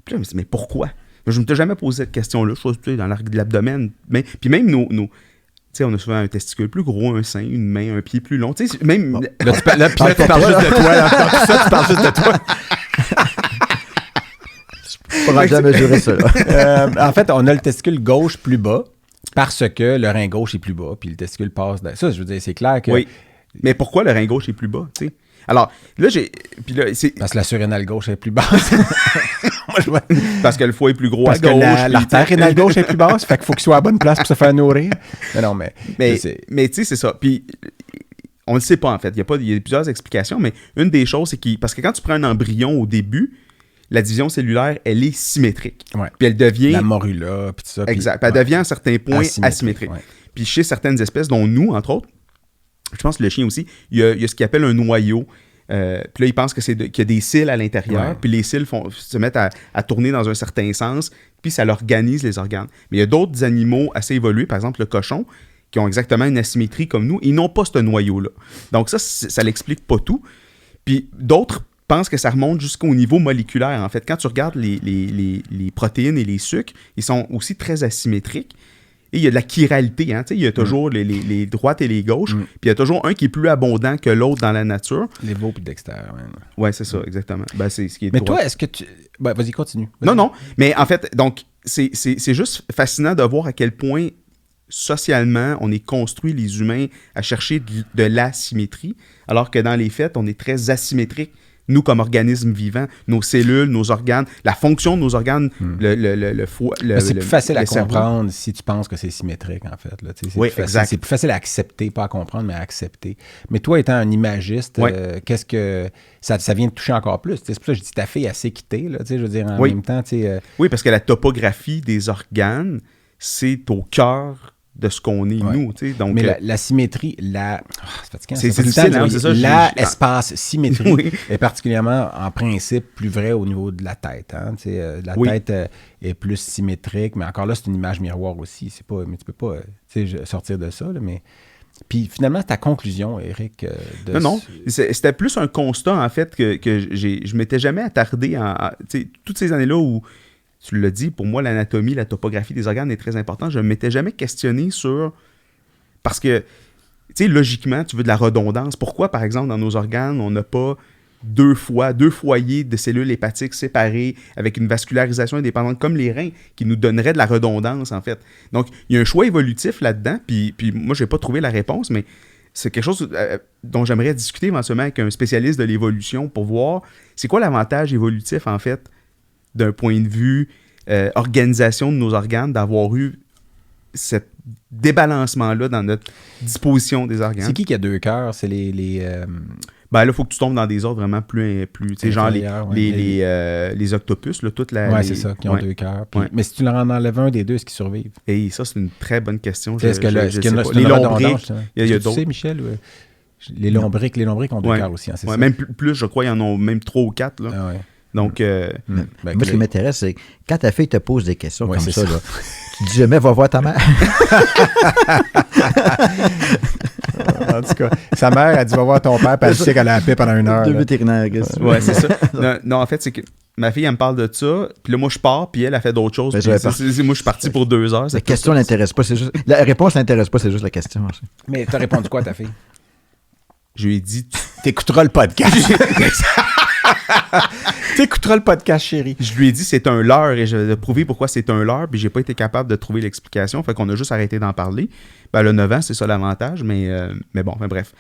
Puis là, je me suis dit, mais pourquoi? Je ne m'étais jamais posé cette question-là. Je suis dans l'abdomen. Puis même nos tu sais, on a souvent un testicule plus gros, un sein, une main, un pied plus long. Tu sais, même... Bon. Là, tu parles juste de toi. Là. Ça, tu parles juste de toi. Je ne jamais mesurer ça. En fait, on a le testicule gauche plus bas parce que le rein gauche est plus bas, puis le testicule passe... Ça, je veux dire, c'est clair que... Oui. Mais pourquoi le rein gauche est plus bas, tu sais? Alors, là, parce que la surrénale gauche est plus basse. Parce que le foie est plus gros parce à gauche. Parce que l'artère rénale gauche est plus basse, fait qu'il faut qu'il soit à la bonne place pour se faire nourrir. Mais tu sais, c'est ça. Puis, on ne le sait pas, en fait. Il y a plusieurs explications, mais une des choses, c'est que... Parce que quand tu prends un embryon au début, la division cellulaire, elle est symétrique. Ouais. Puis elle devient... La morula, puis tout ça. Exact. Puis elle devient à un certain point asymétrique. Ouais. Puis chez certaines espèces, dont nous, entre autres, je pense que le chien aussi, il y a ce qu'il appelle un noyau. Puis là, il pense qu'il y a des cils à l'intérieur, puis les cils se mettent à tourner dans un certain sens, puis ça l'organise les organes. Mais il y a d'autres animaux assez évolués, par exemple le cochon, qui ont exactement une asymétrie comme nous, ils n'ont pas ce noyau-là. Donc ça l'explique pas tout. Puis d'autres pensent que ça remonte jusqu'au niveau moléculaire. En fait, quand tu regardes les protéines et les sucres, ils sont aussi très asymétriques. Et il y a de la chiralité, hein, il y a toujours les droites et les gauches, puis il y a toujours un qui est plus abondant que l'autre dans la nature. Les veaux puis Dexter. Ouais, c'est ça, exactement. Ben, c'est ce qui est mais droit. Toi, est-ce que tu... Ben, vas-y, continue. Non, mais en fait, donc, c'est juste fascinant de voir à quel point, socialement, on est construit, les humains, à chercher de l'asymétrie, alors que dans les faits, on est très asymétrique. Nous, comme organismes vivants, nos cellules, nos organes, la fonction de nos organes, le foie... c'est plus facile à comprendre si tu penses que c'est symétrique, en fait. Là. Oui, exact. C'est plus facile à accepter, pas à comprendre, mais à accepter. Mais toi, étant un imagiste, qu'est-ce que... Ça vient te toucher encore plus. C'est pour ça que je dis ta fille a s'est quittée, là, je veux dire, en même temps... Oui, parce que la topographie des organes, c'est au cœur de ce qu'on est, nous. Donc, mais la symétrie, c'est fatigant. C'est difficile, hein, c'est ça. Espace symétrie est particulièrement, en principe, plus vrai au niveau de la tête. Hein, la tête est plus symétrique, mais encore là, c'est une image miroir aussi. Mais tu peux pas sortir de ça. Là, mais... Puis finalement, ta conclusion, Éric... Non, c'était plus un constat, en fait, que je m'étais jamais attardé toutes ces années-là où... Tu l'as dit, pour moi, l'anatomie, la topographie des organes est très importante. Je ne m'étais jamais questionné sur... Parce que, tu sais, logiquement, tu veux de la redondance. Pourquoi, par exemple, dans nos organes, on n'a pas deux foyers de cellules hépatiques séparés avec une vascularisation indépendante comme les reins qui nous donnerait de la redondance, en fait. Donc, il y a un choix évolutif là-dedans, puis moi, je n'ai pas trouvé la réponse, mais c'est quelque chose dont j'aimerais discuter éventuellement avec un spécialiste de l'évolution pour voir c'est quoi l'avantage évolutif, en fait, d'un point de vue organisation de nos organes, d'avoir eu ce débalancement-là dans notre disposition des organes. C'est qui a deux cœurs? C'est les Ben là, il faut que tu tombes dans des ordres vraiment plus tu sais, genre les octopus, là, toute la... Oui, c'est ça, qui ont deux cœurs. Puis, mais si tu leur en enlèves un des deux, est-ce qu'ils survivent? Et ça, c'est une très bonne question. Est-ce qu'il y a les lombriques, il y a d'autres. Tu sais, Michel, les lombriques ont deux cœurs aussi, hein, c'est ça? Même plus, je crois, ils en ont même 3 ou 4, là. Ah ouais. Donc, moi, ce qui m'intéresse, c'est quand ta fille te pose des questions comme ça, ça. Là, tu dis jamais, va voir ta mère. En tout cas, sa mère, elle dit, va voir ton père, puis elle sait qu'elle a la paix pendant 1 heure. Deux vétérinaires, qu'est-ce que tu veux? Ouais, c'est ça. Non, en fait, c'est que ma fille, elle me parle de ça, puis là, moi, je pars, puis elle a fait d'autres choses. Ben, Moi, je suis parti pour 2 heures. La question l'intéresse pas, c'est juste... La réponse l'intéresse pas, c'est juste la question. Mais t'as répondu quoi à ta fille? Je lui ai dit... T'écouteras le podcast. T'écouteras le podcast, chérie. Je lui ai dit c'est un leurre et je vais prouver pourquoi c'est un leurre, puis j'ai pas été capable de trouver l'explication, fait qu'on a juste arrêté d'en parler. Ben, elle a 9 ans, c'est ça l'avantage, mais bon, enfin, bref.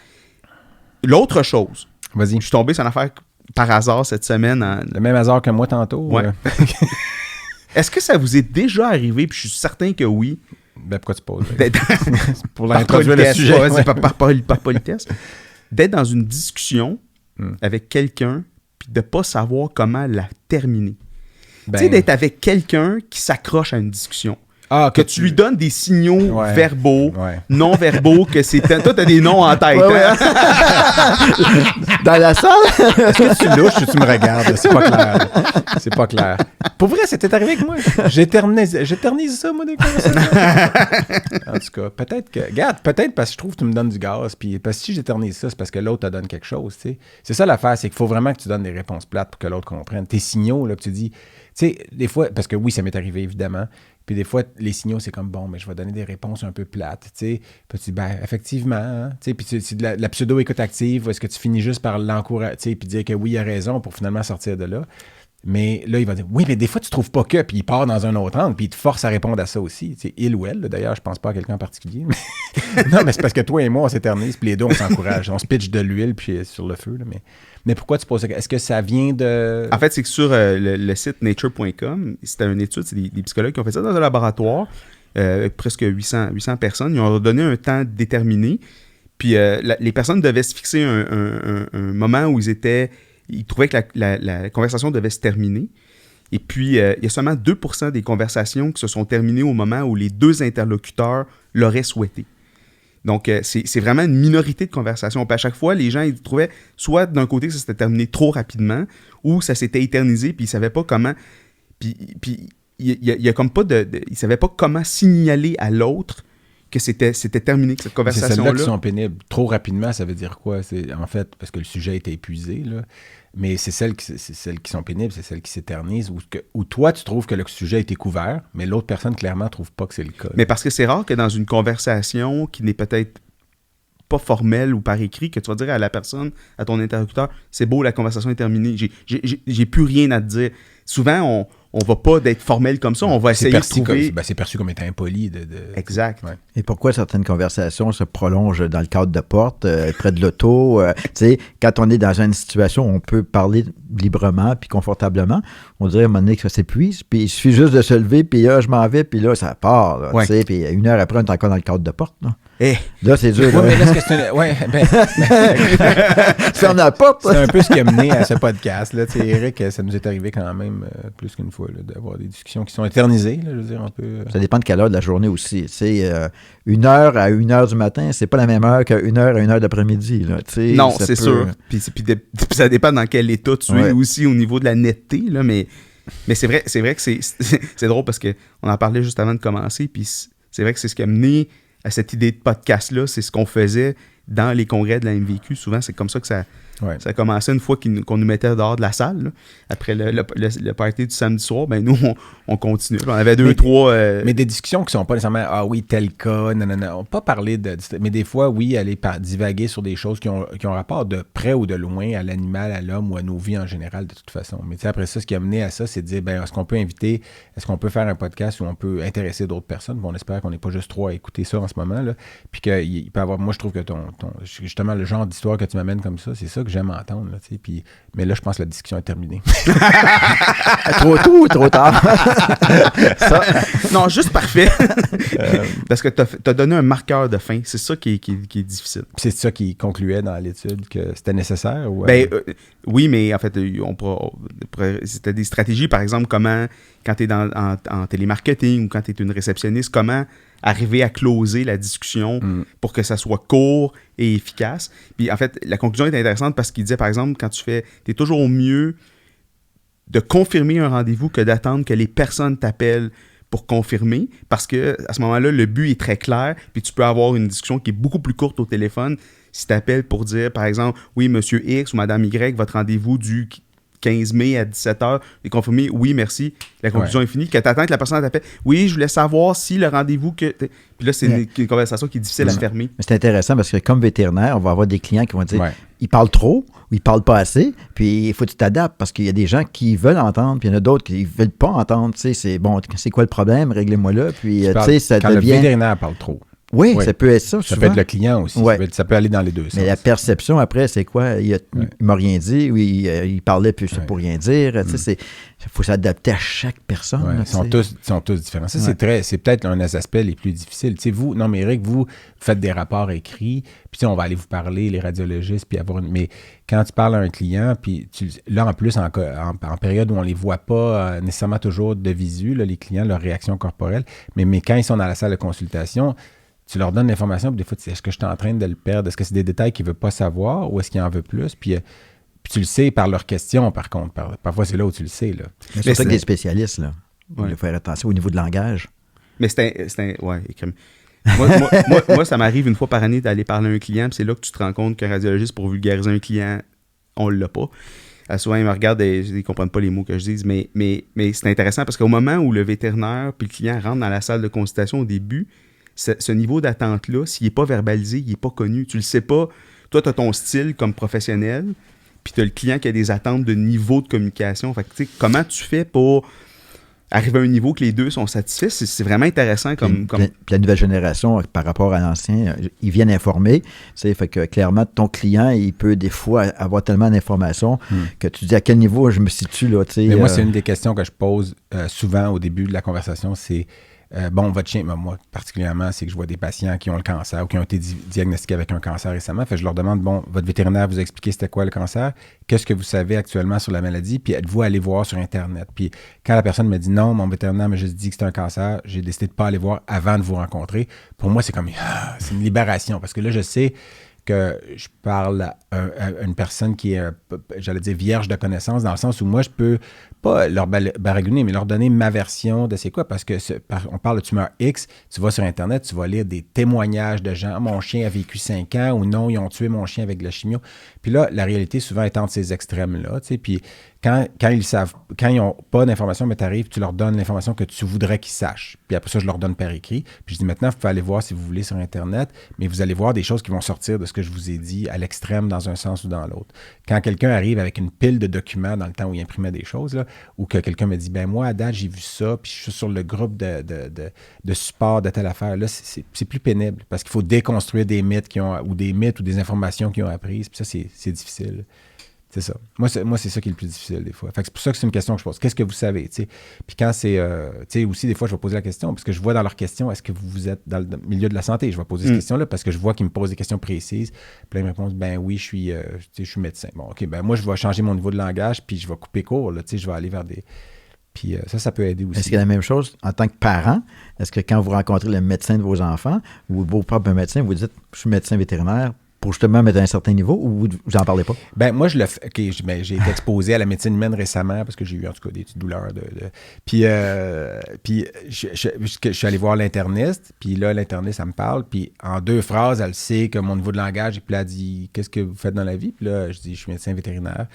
L'autre chose, vas-y. Je suis tombé sur une affaire par hasard cette semaine. Le même hasard que moi tantôt? Ouais. Est-ce que ça vous est déjà arrivé, puis je suis certain que oui. Ben pourquoi tu poses? Pour l'introduire le sujet. Ouais. Par politesse. D'être dans une discussion avec quelqu'un puis de ne pas savoir comment la terminer. Tu sais, d'être avec quelqu'un qui s'accroche à une discussion. Ah, que tu lui donnes des signaux verbaux, non verbaux, que c'est... Toi, t'as des noms en tête. Hein? Dans la salle? Est-ce que tu louches ou tu me regardes? C'est pas clair. C'est pas clair. Pour vrai, c'était arrivé avec moi. J'éternise ça, moi, des conversations. En tout cas, peut-être que... Regarde, peut-être parce que je trouve que tu me donnes du gaz, puis parce que si j'éternise ça, c'est parce que l'autre te donne quelque chose, tu sais. C'est ça l'affaire, c'est qu'il faut vraiment que tu donnes des réponses plates pour que l'autre comprenne. Tes signaux, là, que tu dis... Tu sais, des fois, parce que oui, ça m'est arrivé, évidemment. Puis des fois, les signaux, c'est comme, bon, mais je vais donner des réponses un peu plates, tu sais. Puis tu dis, ben, effectivement, hein? Tu sais, puis c'est de la pseudo-écoute active, ou est-ce que tu finis juste par l'encourager, tu sais, puis dire que oui, il a raison pour finalement sortir de là. Mais là, il va dire, oui, mais des fois, tu trouves pas que, puis il part dans un autre angle, puis il te force à répondre à ça aussi. Tu sais, il ou elle, là, d'ailleurs, je pense pas à quelqu'un en particulier. Mais... non, mais c'est parce que toi et moi, on s'éternise, puis les deux, on s'encourage. On se pitch de l'huile, puis sur le feu, là, mais pourquoi tu poses ça? Est-ce que ça vient de... En fait, c'est que sur le site nature.com, c'était une étude, c'est des psychologues qui ont fait ça dans un laboratoire, avec presque 800 personnes. Ils ont donné un temps déterminé, puis les personnes devaient se fixer un moment où ils trouvaient que la conversation devait se terminer. Et puis, il y a seulement 2% des conversations qui se sont terminées au moment où les deux interlocuteurs l'auraient souhaité. Donc, c'est vraiment une minorité de conversations. Puis à chaque fois, les gens, ils trouvaient soit d'un côté que ça s'était terminé trop rapidement, ou ça s'était éternisé, puis ils ne savaient pas comment... Puis il y a comme pas ils ne savaient pas comment signaler à l'autre que c'était terminé, que cette conversation-là... C'est celles-là qui sont pénibles. Trop rapidement, ça veut dire quoi? C'est, en fait, parce que le sujet était épuisé, là. Mais c'est celles qui sont pénibles, c'est celles qui s'éternisent, où toi, tu trouves que le sujet a été couvert, mais l'autre personne, clairement, ne trouve pas que c'est le cas. Mais parce que c'est rare que dans une conversation qui n'est peut-être pas formelle ou par écrit, que tu vas dire à la personne, à ton interlocuteur, c'est beau, la conversation est terminée, j'ai plus rien à te dire. Souvent, on va pas d'être formel comme ça, on va essayer de trouver... C'est perçu comme étant impoli. Exact. Ouais. Et pourquoi certaines conversations se prolongent dans le cadre de porte, près de l'auto? Tu sais, quand on est dans une situation où on peut parler librement puis confortablement, on dirait à un moment donné que ça s'épuise, puis il suffit juste de se lever, puis là, je m'en vais, puis là, ça part. Là, tu sais, puis 1 heure après, on est encore dans le cadre de porte. Là, là c'est dur. Oui, mais là, ferme la porte. C'est un peu ce qui a mené à ce podcast. Là. Eric, ça nous est arrivé quand même plus qu'une fois là, d'avoir des discussions qui sont éternisées. Là, je veux dire, un peu, Ça dépend de quelle heure de la journée aussi. 1 heure à 1 heure du matin, c'est pas la même heure qu'à 1 heure à 1 heure d'après-midi. Là, non, c'est sûr. Puis ça dépend dans quel état tu es aussi au niveau de la netteté. Là, mais c'est vrai que c'est drôle parce qu'on en parlait juste avant de commencer. Puis c'est vrai que c'est ce qui a mené à cette idée de podcast-là. C'est ce qu'on faisait dans les congrès de la MVQ. Souvent, c'est comme ça que ça a commencé une fois qu'on nous mettait dehors de la salle. Là. Après le party du samedi soir, ben nous, on continue. On avait 2-3... Mais des discussions qui sont pas nécessairement « Ah oui, tel cas, nanana ». On n'a pas parlé de... Mais des fois, oui, aller divaguer sur des choses qui ont rapport de près ou de loin à l'animal, à l'homme ou à nos vies en général, de toute façon. Mais tu sais, après ça, ce qui a mené à ça, c'est de dire, ben est-ce qu'on peut inviter, est-ce qu'on peut faire un podcast où on peut intéresser d'autres personnes? Bon, on espère qu'on n'est pas juste 3 à écouter ça en ce moment, là. Puis qu'il peut avoir... Moi, je trouve que justement, le genre d'histoire que tu m'amènes comme ça, c'est ça que j'aime entendre, là, tu sais. Mais là, je pense que la discussion est terminée. Trop tôt ou trop tard? Non, juste parfait. Parce que tu as donné un marqueur de fin. C'est ça qui est difficile. C'est ça qui concluait dans l'étude, que c'était nécessaire? Ou, oui, mais en fait, c'était des stratégies, par exemple, comment, quand tu es en télémarketing ou quand tu es une réceptionniste, comment arriver à closer la discussion pour que ça soit court et efficace. Puis en fait, la conclusion est intéressante parce qu'il disait, par exemple, quand t'es toujours mieux de confirmer un rendez-vous que d'attendre que les personnes t'appellent pour confirmer, parce que à ce moment-là, le but est très clair, puis tu peux avoir une discussion qui est beaucoup plus courte au téléphone si tu appelles pour dire, par exemple, oui, monsieur X ou madame Y, votre rendez-vous 15 mai à 17h, est confirmé, oui, merci, la conclusion est finie, que tu attends que la personne t'appelle, oui, je voulais savoir si le rendez-vous que... Puis là, c'est une conversation qui est difficile à fermer. Mais c'est intéressant parce que comme vétérinaire, on va avoir des clients qui vont dire, ils parlent trop ou ils parlent pas assez, puis il faut que tu t'adaptes parce qu'il y a des gens qui veulent entendre, puis il y en a d'autres qui veulent pas entendre, tu sais, c'est bon, c'est quoi le problème, réglez-moi là, puis tu sais, ça quand devient... le vétérinaire parle trop. Oui, ça peut être ça. Ça peut être le client aussi. Ça peut aller dans les deux sens. Mais la perception, après, c'est quoi? Il m'a rien dit, oui, il parlait, puis c'est pour rien dire. Tu sais, il faut s'adapter à chaque personne. Là, ils sont tous différents. Ça, c'est peut-être un des aspects les plus difficiles. Tu sais, vous, non, mais Eric, vous faites des rapports écrits, puis on va aller vous parler, les radiologistes, puis avoir mais quand tu parles à un client, puis là, en plus, en période où on ne les voit pas nécessairement toujours de visu, là, les clients, leur réaction corporelle, mais quand ils sont dans la salle de consultation, tu leur donnes l'information, puis des fois, est-ce que je suis en train de le perdre? Est-ce que c'est des détails qu'il ne veut pas savoir ou est-ce qu'il en veut plus? Puis tu le sais par leurs questions, par contre. Parfois, c'est là où tu le sais. Là. Mais c'est ça que des spécialistes, là. Il faut faire attention au niveau de langage. Mais moi, ça m'arrive une fois par année d'aller parler à un client, puis c'est là que tu te rends compte qu'un radiologiste, pour vulgariser un client, on ne l'a pas. Souvent, ils me regardent et ils ne comprennent pas les mots que je dis. Mais c'est intéressant parce qu'au moment où le vétérinaire puis le client rentrent dans la salle de consultation au début, ce niveau d'attente-là, s'il n'est pas verbalisé, il n'est pas connu. Tu le sais pas. Toi, tu as ton style comme professionnel, puis tu as le client qui a des attentes de niveau de communication. Fait que, comment tu fais pour arriver à un niveau que les deux sont satisfaits? C'est vraiment intéressant. Puis la nouvelle génération, par rapport à l'ancien, ils viennent informer. Fait que clairement, ton client, il peut des fois avoir tellement d'informations que tu dis à quel niveau je me situe. Là, mais moi, c'est une des questions que je pose souvent au début de la conversation, c'est votre chien, moi particulièrement, c'est que je vois des patients qui ont le cancer ou qui ont été diagnostiqués avec un cancer récemment. Fait que je leur demande, votre vétérinaire vous a expliqué c'était quoi le cancer? Qu'est-ce que vous savez actuellement sur la maladie? Puis êtes-vous allé voir sur Internet? Puis quand la personne me dit non, mon vétérinaire m'a juste dit que c'est un cancer, j'ai décidé de ne pas aller voir avant de vous rencontrer. Pour moi, c'est comme, c'est une libération parce que là, je sais que je parle à une personne qui est, j'allais dire, vierge de connaissances, dans le sens où moi, je peux pas leur baragouiner, mais leur donner ma version de c'est quoi, parce que on parle de tumeur X, tu vas sur Internet, tu vas lire des témoignages de gens, mon chien a vécu 5 ans, ou non, ils ont tué mon chien avec de la chimio. Puis là, la réalité, souvent, est entre ces extrêmes-là, tu sais, puis quand ils n'ont pas d'informations, mais tu arrives, tu leur donnes l'information que tu voudrais qu'ils sachent. Puis après ça, je leur donne par écrit. Puis je dis maintenant, vous pouvez aller voir si vous voulez sur Internet, mais vous allez voir des choses qui vont sortir de ce que je vous ai dit à l'extrême dans un sens ou dans l'autre. Quand quelqu'un arrive avec une pile de documents dans le temps où il imprimait des choses, là, ou que quelqu'un me dit, moi, à date, j'ai vu ça, puis je suis sur le groupe de support de telle affaire, là, c'est plus pénible parce qu'il faut déconstruire des mythes ou des informations qu'ils ont apprises, puis ça, c'est difficile. C'est ça. Moi, c'est ça qui est le plus difficile des fois. Fait que c'est pour ça que c'est une question que je pose. Qu'est-ce que vous savez? T'sais? Puis quand c'est... aussi, des fois, je vais poser la question parce que je vois dans leurs questions, est-ce que vous êtes dans le milieu de la santé? Je vais poser cette question-là parce que je vois qu'ils me posent des questions précises. Puis là, ils me répondent, oui, je suis médecin. Bon, OK, moi, je vais changer mon niveau de langage puis je vais couper court. Là, je vais aller vers des... Puis ça peut aider aussi. Est-ce qu'il y a la même chose en tant que parent? Est-ce que quand vous rencontrez le médecin de vos enfants ou vos propres médecins, vous dites, je suis médecin vétérinaire, pour justement mettre à un certain niveau, ou vous n'en parlez pas? Moi, je le fais. OK, j'ai été exposé à la médecine humaine récemment parce que j'ai eu, en tout cas, des petites douleurs. Puis je suis allé voir l'interniste, puis là, l'interniste, elle me parle, puis en 2 phrases, elle sait que mon niveau de langage, et puis là, elle dit « Qu'est-ce que vous faites dans la vie? » Puis là, je dis « Je suis médecin vétérinaire. »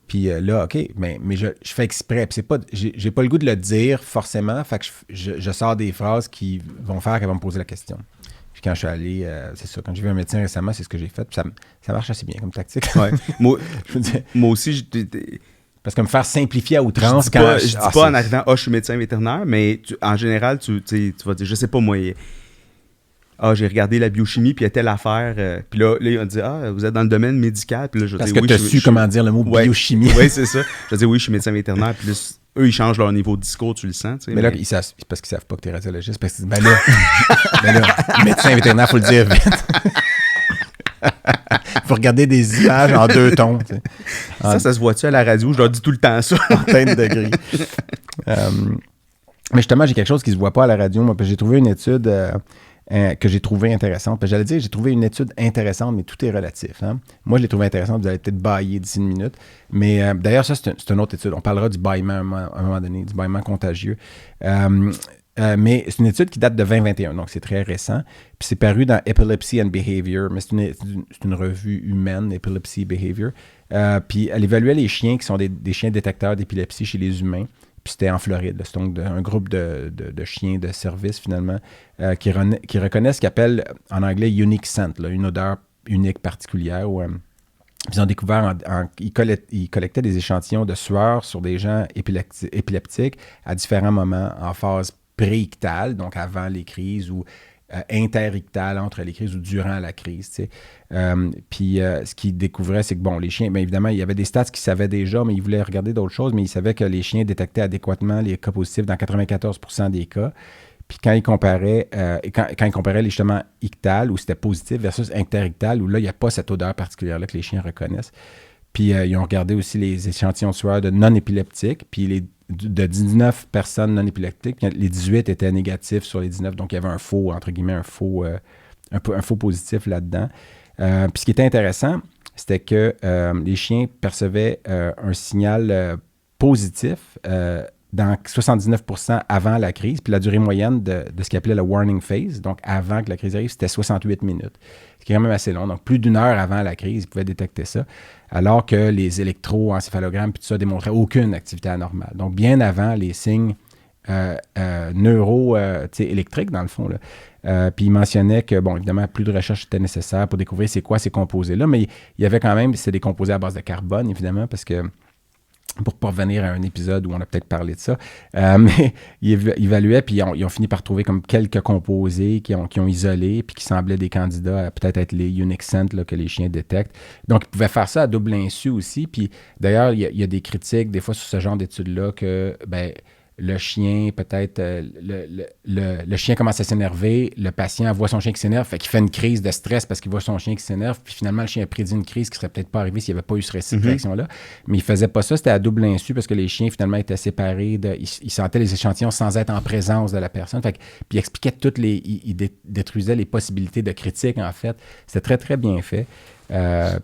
Puis là, OK, mais je fais exprès. Puis j'ai pas le goût de le dire forcément, fait que je sors des phrases qui vont faire qu'elle va me poser la question. Puis quand je suis allé, c'est ça, quand j'ai vu un médecin récemment, c'est ce que j'ai fait. Puis ça marche assez bien comme tactique. Ouais. Moi aussi, parce que me faire simplifier à outrance je dis pas en arrivant, je suis médecin vétérinaire, mais en général, tu vas dire, je sais pas moi, j'ai regardé la biochimie, puis il y a telle affaire. Puis là, on dit, vous êtes dans le domaine médical. Puis là, parce que tu as su comment dire le mot biochimie. Oui, c'est ça. Je dis, oui, je suis médecin vétérinaire. Puis là, eux, ils changent leur niveau de discours, tu le sens. Mais là, c'est parce qu'ils savent pas que tu es radiologiste. Parce qu'ils disent, là, médecin vétérinaire, il faut le dire vite. Il faut regarder des images en 2 tons. Tu sais. Ça se voit-tu à la radio? Je leur dis tout le temps ça. En teinte de gris. Mais justement, j'ai quelque chose qui se voit pas à la radio. Moi, j'ai trouvé une étude que j'ai trouvée intéressante. J'allais dire, j'ai trouvé une étude intéressante, mais tout est relatif. Hein? Moi, je l'ai trouvée intéressante. Vous allez peut-être bâiller d'ici une minute. Mais d'ailleurs, ça, c'est une autre étude. On parlera du bâillement à un moment donné, du bâillement contagieux. Mais c'est une étude qui date de 2021, donc c'est très récent. Puis c'est paru dans Epilepsy and Behavior, mais c'est une revue humaine, Epilepsy Behavior. Puis elle évaluait les chiens qui sont des chiens détecteurs d'épilepsie chez les humains. Puis c'était en Floride. C'est donc un groupe de chiens de service, finalement, qui reconnaissent ce qu'ils appellent en anglais unique scent, là, une odeur unique particulière. Ils ont découvert, ils collectaient des échantillons de sueur sur des gens épileptiques à différents moments, en phase préictale, donc avant les crises, ou interictale entre les crises ou durant la crise. Puis ce qu'ils découvraient, c'est que, bon, les chiens, bien évidemment, il y avait des stats qu'ils savaient déjà, mais ils voulaient regarder d'autres choses, mais ils savaient que les chiens détectaient adéquatement les cas positifs dans 94% des cas. Puis quand ils comparaient, justement ictal, où c'était positif, versus interictal, où là, il n'y a pas cette odeur particulière-là que les chiens reconnaissent. Puis ils ont regardé aussi les échantillons de sueur de non-épileptiques, puis de 19 personnes non-épileptiques, les 18 étaient négatifs sur les 19, donc il y avait un faux, entre guillemets, un faux positif là-dedans. Puis ce qui était intéressant, c'était que les chiens percevaient un signal positif dans 79% avant la crise, puis la durée moyenne de ce qu'ils appelaient le warning phase, donc avant que la crise arrive, c'était 68 minutes, ce qui est quand même assez long. Donc, plus d'une heure avant la crise, ils pouvaient détecter ça, alors que les électroencéphalogrammes puis tout ça démontraient aucune activité anormale. Donc, bien avant les signes électriques, dans le fond, là. Puis il mentionnait que, bon, évidemment, plus de recherche était nécessaire pour découvrir c'est quoi ces composés-là, mais il y avait quand même, c'est des composés à base de carbone, évidemment, parce que pour ne pas revenir à un épisode où on a peut-être parlé de ça. Mais ils évaluaient, puis ils ont fini par trouver comme quelques composés qui ont isolé, puis qui semblaient des candidats à peut-être être les unique scent là, que les chiens détectent. Donc, ils pouvaient faire ça à double insu aussi. Puis d'ailleurs, il y a des critiques, des fois, sur ce genre d'études-là, que le chien, peut-être, le chien commence à s'énerver, le patient voit son chien qui s'énerve, fait qu'il fait une crise de stress parce qu'il voit son chien qui s'énerve, puis finalement, le chien a prédit une crise qui serait peut-être pas arrivée s'il n'y avait pas eu cette réaction-là. Mais il faisait pas ça, c'était à double insu parce que les chiens, finalement, étaient séparés, ils sentaient les échantillons sans être en présence de la personne. Fait que, puis il expliquait il détruisait les possibilités de critique, en fait. C'était très, très bien fait.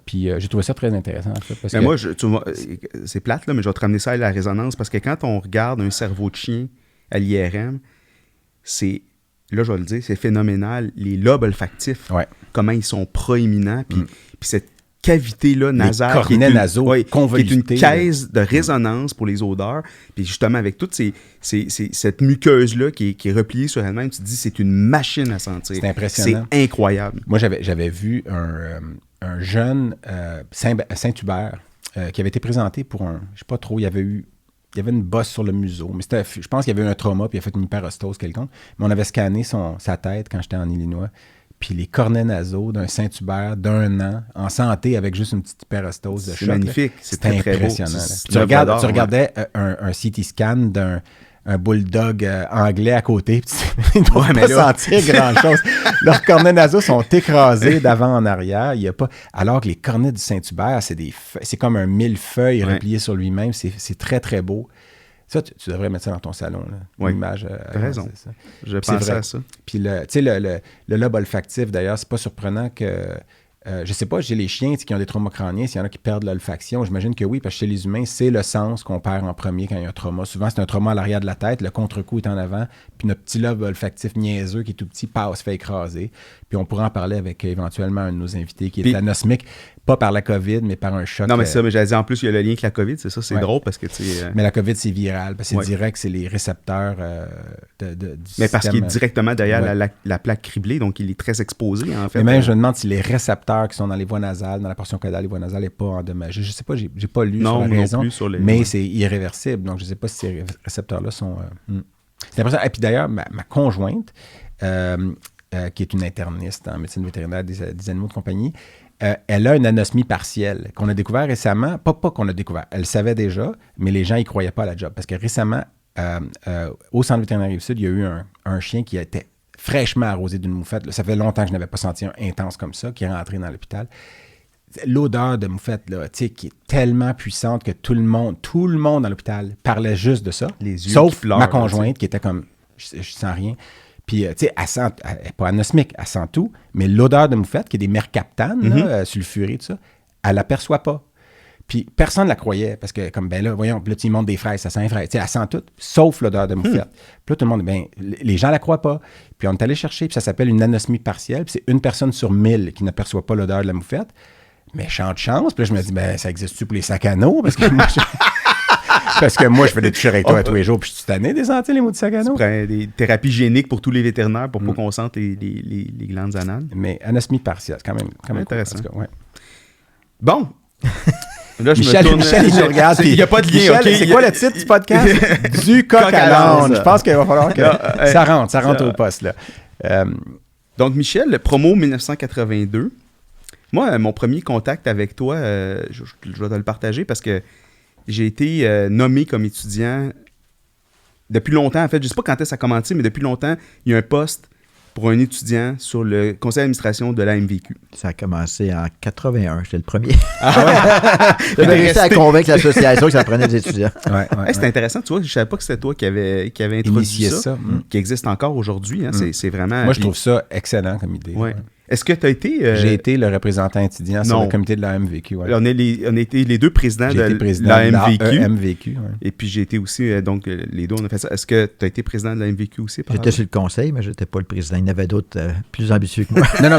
Puis j'ai trouvé ça très intéressant, en fait. Parce que... moi, c'est plate, là, mais je vais te ramener ça à la résonance, parce que quand on regarde un cerveau de chien à l'IRM, là, je vais le dire, c'est phénoménal. Les lobes olfactifs, comment ils sont proéminents, puis cette cavité-là nasale, qui est une caisse de résonance pour les odeurs, puis justement, avec toute cette muqueuse-là qui est repliée sur elle-même, tu te dis, c'est une machine à sentir. C'est impressionnant. C'est incroyable. Moi, j'avais vu un jeune Saint-Hubert qui avait été présenté pour je sais pas trop, il y avait une bosse sur le museau, mais je pense qu'il y avait eu un trauma, puis il a fait une hyperostose quelconque, mais on avait scanné sa tête quand j'étais en Illinois, puis les cornets nasaux d'un Saint-Hubert d'1 an, en santé, avec juste une petite hyperostose de choc. C'est magnifique, c'est très, impressionnant. Très beau. Tu regardais un CT scan d'un bulldog anglais à côté, ils ne doivent pas sentir grand-chose. Leurs cornets nasaux sont écrasés d'avant en arrière. Il y a pas... Alors que les cornets du Saint-Hubert, c'est comme un millefeuille replié sur lui-même. C'est très, très beau. Ça, tu devrais mettre ça dans ton salon. Là. Une image. T'as raison. Je pensais à ça. Puis le lobe olfactif, d'ailleurs, c'est pas surprenant que... je sais pas, j'ai les chiens qui ont des traumas crâniens, s'il y en a qui perdent l'olfaction, j'imagine que oui, parce que chez les humains, c'est le sens qu'on perd en premier quand il y a un trauma. Souvent, c'est un trauma à l'arrière de la tête, le contre-coup est en avant, puis notre petit lobe olfactif niaiseux qui est tout petit se fait écraser. Puis on pourra en parler avec éventuellement un de nos invités qui est anosmique, pas par la COVID, mais par un choc. Non, mais mais j'allais dire, en plus, il y a le lien avec la COVID, c'est ça, c'est drôle parce que, tu sais... Mais la COVID, c'est viral, parce que c'est direct, c'est les récepteurs du mais parce qu'il est directement derrière la plaque criblée, donc il est très exposé, en fait. Mais même, je me demande si les récepteurs qui sont dans les voies nasales, dans la portion caudale des voies nasales, n'est pas endommagé. Je sais pas, j'ai pas lu sur la raison, mais c'est irréversible, donc je sais pas si ces récepteurs-là sont... C'est impressionnant. Et puis d'ailleurs, ma conjointe, qui est une interniste en médecine vétérinaire des animaux de compagnie, elle a une anosmie partielle qu'on a découvert récemment. Pas qu'on a découvert, elle le savait déjà, mais les gens n'y croyaient pas à la job. Parce que récemment, au Centre vétérinaire Rive-Sud, il y a eu un chien qui était fraîchement arrosé d'une moufette. Là, ça fait longtemps que je n'avais pas senti un intense comme ça, qui est rentré dans l'hôpital. L'odeur de moufette, là, qui est tellement puissante que tout le monde dans l'hôpital parlait juste de ça. Les yeux sauf ma conjointe qui était comme, je sens rien. Puis, tu sais, elle n'est pas anosmique, elle sent tout, mais l'odeur de moufette, qui est des mercaptanes, sulfurées, tout ça, elle ne l'aperçoit pas. Puis personne ne la croyait, parce que, comme, ben là, voyons, puis là, tu montes des fraises, ça sent fraises. Tu sais, elle sent tout, sauf l'odeur de moufette. Puis là, tout le monde, ben, les gens ne la croient pas. Puis on est allé chercher, puis ça s'appelle une anosmie partielle, puis c'est une personne sur 1000 qui n'aperçoit pas l'odeur de la moufette. Mais chance de chance, puis là, je me dis, ben, ça existe-tu pour les sacs à dos? Parce que moi, je fais des toucher avec toi tous les jours, puis je suis tanné des sentir les mots de sacs à dos. Tu prends des thérapies géniques pour tous les vétérinaires pour pas qu'on sente les glandes anales. Mais anosmie partielle, c'est quand même intéressant. Cool, ouais. Bon. Là, Michel, il nous regarde. Il n'y a pas de lien. Michel, okay. C'est quoi le titre du podcast? Du coq à l'âne. Je pense qu'il va falloir que ça rentre au poste. Là. Donc, Michel, promo 1982. Moi, mon premier contact avec toi, je vais te le partager parce que j'ai été nommé comme étudiant depuis longtemps. En fait, je ne sais pas quand est-ce que ça a commencé, mais depuis longtemps, il y a un poste pour un étudiant sur le conseil d'administration de la MVQ. Ça a commencé en 81, j'étais le premier. Ah ouais? J'avais réussi à convaincre l'association que ça prenait des étudiants. C'est intéressant, tu vois, je ne savais pas que c'était toi qui avais introduit ça. Qui existe encore aujourd'hui. Hein, c'est vraiment... Moi, je trouve ça excellent comme idée. Ouais. Est-ce que tu as été... J'ai été le représentant étudiant sur le comité de la MVQ. Ouais. On a été les deux présidents de la MVQ. MVQ, ouais. Et puis j'ai été aussi, donc les deux, on a fait ça. Est-ce que tu as été président de la MVQ aussi? J'étais sur le conseil, mais je n'étais pas le président. Il y en avait d'autres plus ambitieux que moi. Non,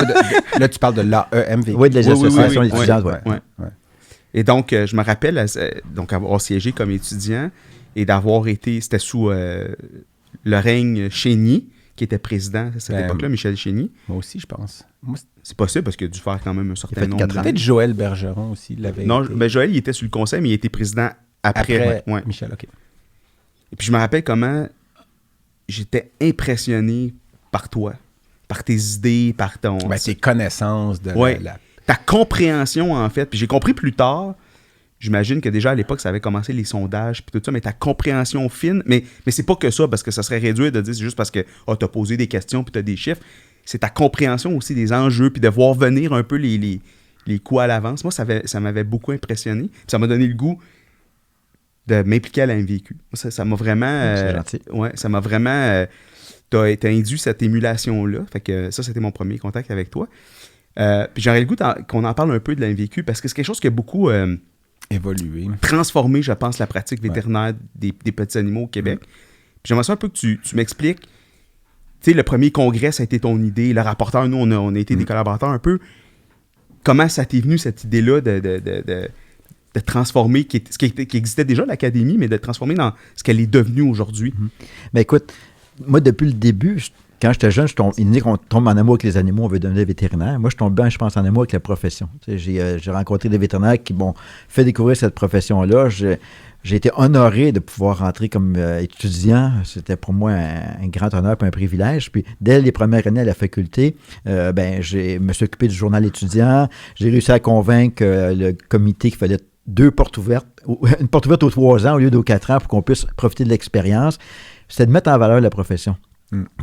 là, tu parles de l'AEMVQ. Oui, de les associations étudiantes, oui. Et donc, je me rappelle avoir siégé comme étudiant et d'avoir été, c'était sous le règne Chénier, qui était président à cette époque-là, Michel Chénier. Moi aussi, je pense. C'est possible parce qu'il a dû faire quand même un certain nombre d'années. Peut-être Joël Bergeron aussi l'avait Non, été. Joël, il était sur le conseil, mais il était président après. Michel, OK. Et puis je me rappelle comment j'étais impressionné par toi, par tes idées, par ton... tes connaissances de ta compréhension, en fait. Puis j'ai compris plus tard, j'imagine que déjà à l'époque, ça avait commencé les sondages puis tout ça, mais ta compréhension fine, mais c'est pas que ça, parce que ça serait réduit de dire c'est juste parce que t'as posé des questions puis t'as des chiffres. C'est ta compréhension aussi des enjeux puis de voir venir un peu les coups à l'avance. Moi, ça m'avait beaucoup impressionné. Puis ça m'a donné le goût de m'impliquer à la MVQ. Ça m'a vraiment... c'est gentil. Ouais, ça m'a vraiment... t'as induit cette émulation-là. Fait que ça, c'était mon premier contact avec toi. Puis j'aurais le goût qu'on en parle un peu de la MVQ parce que c'est quelque chose qui a beaucoup... évolué. Transformer, je pense, la pratique vétérinaire des petits animaux au Québec. Puis j'aimerais ça un peu que tu m'expliques. Tu sais, le premier congrès, ça a été ton idée. Le rapporteur, nous, on a été des collaborateurs un peu. Comment ça t'est venu, cette idée-là de transformer, ce qui existait déjà, l'Académie, mais de transformer dans ce qu'elle est devenue aujourd'hui? Ben écoute, moi, depuis le début, quand j'étais jeune, il dit qu'on tombe en amour avec les animaux, on veut devenir vétérinaire. Moi, je tombe bien, je pense, en amour avec la profession. J'ai rencontré des vétérinaires qui m'ont fait découvrir cette profession-là. J'ai été honoré de pouvoir rentrer comme étudiant. C'était pour moi un grand honneur et un privilège. Puis, dès les premières années à la faculté, je me suis occupé du journal étudiant. J'ai réussi à convaincre le comité qu'il fallait 2 portes ouvertes, une porte ouverte aux 3 ans au lieu d'aux 4 ans pour qu'on puisse profiter de l'expérience. C'était de mettre en valeur la profession.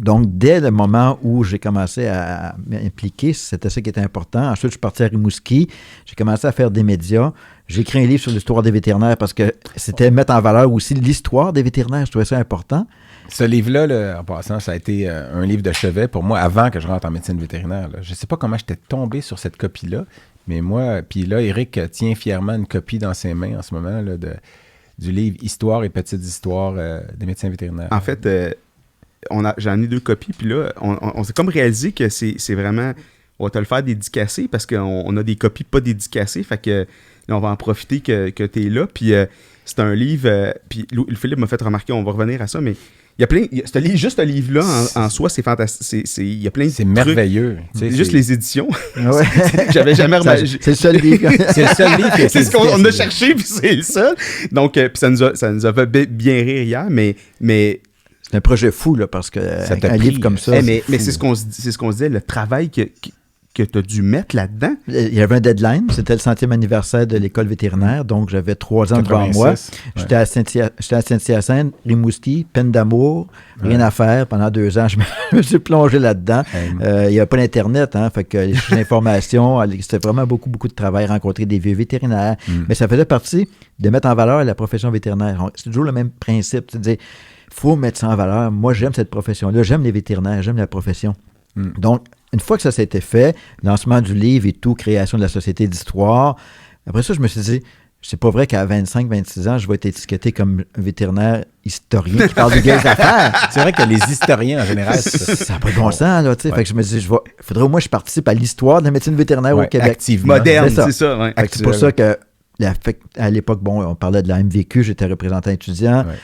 Donc, dès le moment où j'ai commencé à m'impliquer, c'était ça qui était important. Ensuite, je suis parti à Rimouski. J'ai commencé à faire des médias. J'ai écrit un livre sur l'histoire des vétérinaires parce que c'était mettre en valeur aussi l'histoire des vétérinaires. Je trouvais ça important. Ce livre-là, en passant, ça a été un livre de chevet pour moi avant que je rentre en médecine vétérinaire. Là. Je ne sais pas comment j'étais tombé sur cette copie-là, mais moi, puis là, Éric tient fièrement une copie dans ses mains en ce moment là, du livre « Histoire et petites histoires des médecins vétérinaires ». En fait... j'en ai 2 copies, puis là, on s'est comme réalisé que c'est vraiment... On va te le faire dédicacer parce qu'on a des copies pas dédicacées, fait que là, on va en profiter que tu es là. Puis c'est un livre... puis Philippe m'a fait remarquer, on va revenir à ça, mais il y a plein... Juste ce livre-là, en soi, c'est fantastique. Il y a plein de C'est merveilleux. Juste les éditions. Ouais. J'avais jamais remarqué. C'est le seul livre. C'est le seul livre. C'est ce qu'on a cherché, puis c'est le seul. Donc, puis ça nous a fait bien rire hier, mais c'est un projet fou, là, parce qu'un livre comme ça... Mais c'est ce qu'on se disait, le travail que tu as dû mettre là-dedans. Il y avait un deadline, c'était le 100e anniversaire de l'école vétérinaire, donc j'avais 3 ans devant moi. J'étais à Saint-Hyacinthe, Rimouski, peine d'amour, rien à faire. Pendant 2 ans, je me suis plongé là-dedans. Il n'y avait pas d'Internet, fait que les informations, c'était vraiment beaucoup de travail, rencontrer des vieux vétérinaires. Mais ça faisait partie de mettre en valeur la profession vétérinaire. C'est toujours le même principe, c'est-à-dire il faut mettre ça en valeur. Moi, j'aime cette profession-là. J'aime les vétérinaires. J'aime la profession. Donc, une fois que ça s'était fait, lancement du livre et tout, création de la Société d'histoire, après ça, je me suis dit, c'est pas vrai qu'à 25-26 ans, je vais être étiqueté comme un vétérinaire historien qui parle de vieilles affaires. C'est vrai que les historiens, en général, ça n'a pas de bon sens, là, tu sais. Fait que je me dis, faudrait au moins que je participe à l'histoire de la médecine vétérinaire au Québec. Activement. Moderne, c'est ça. Ouais. C'est pour ça que, à l'époque, on parlait de la MVQ, j'étais représentant étudiant. Ouais.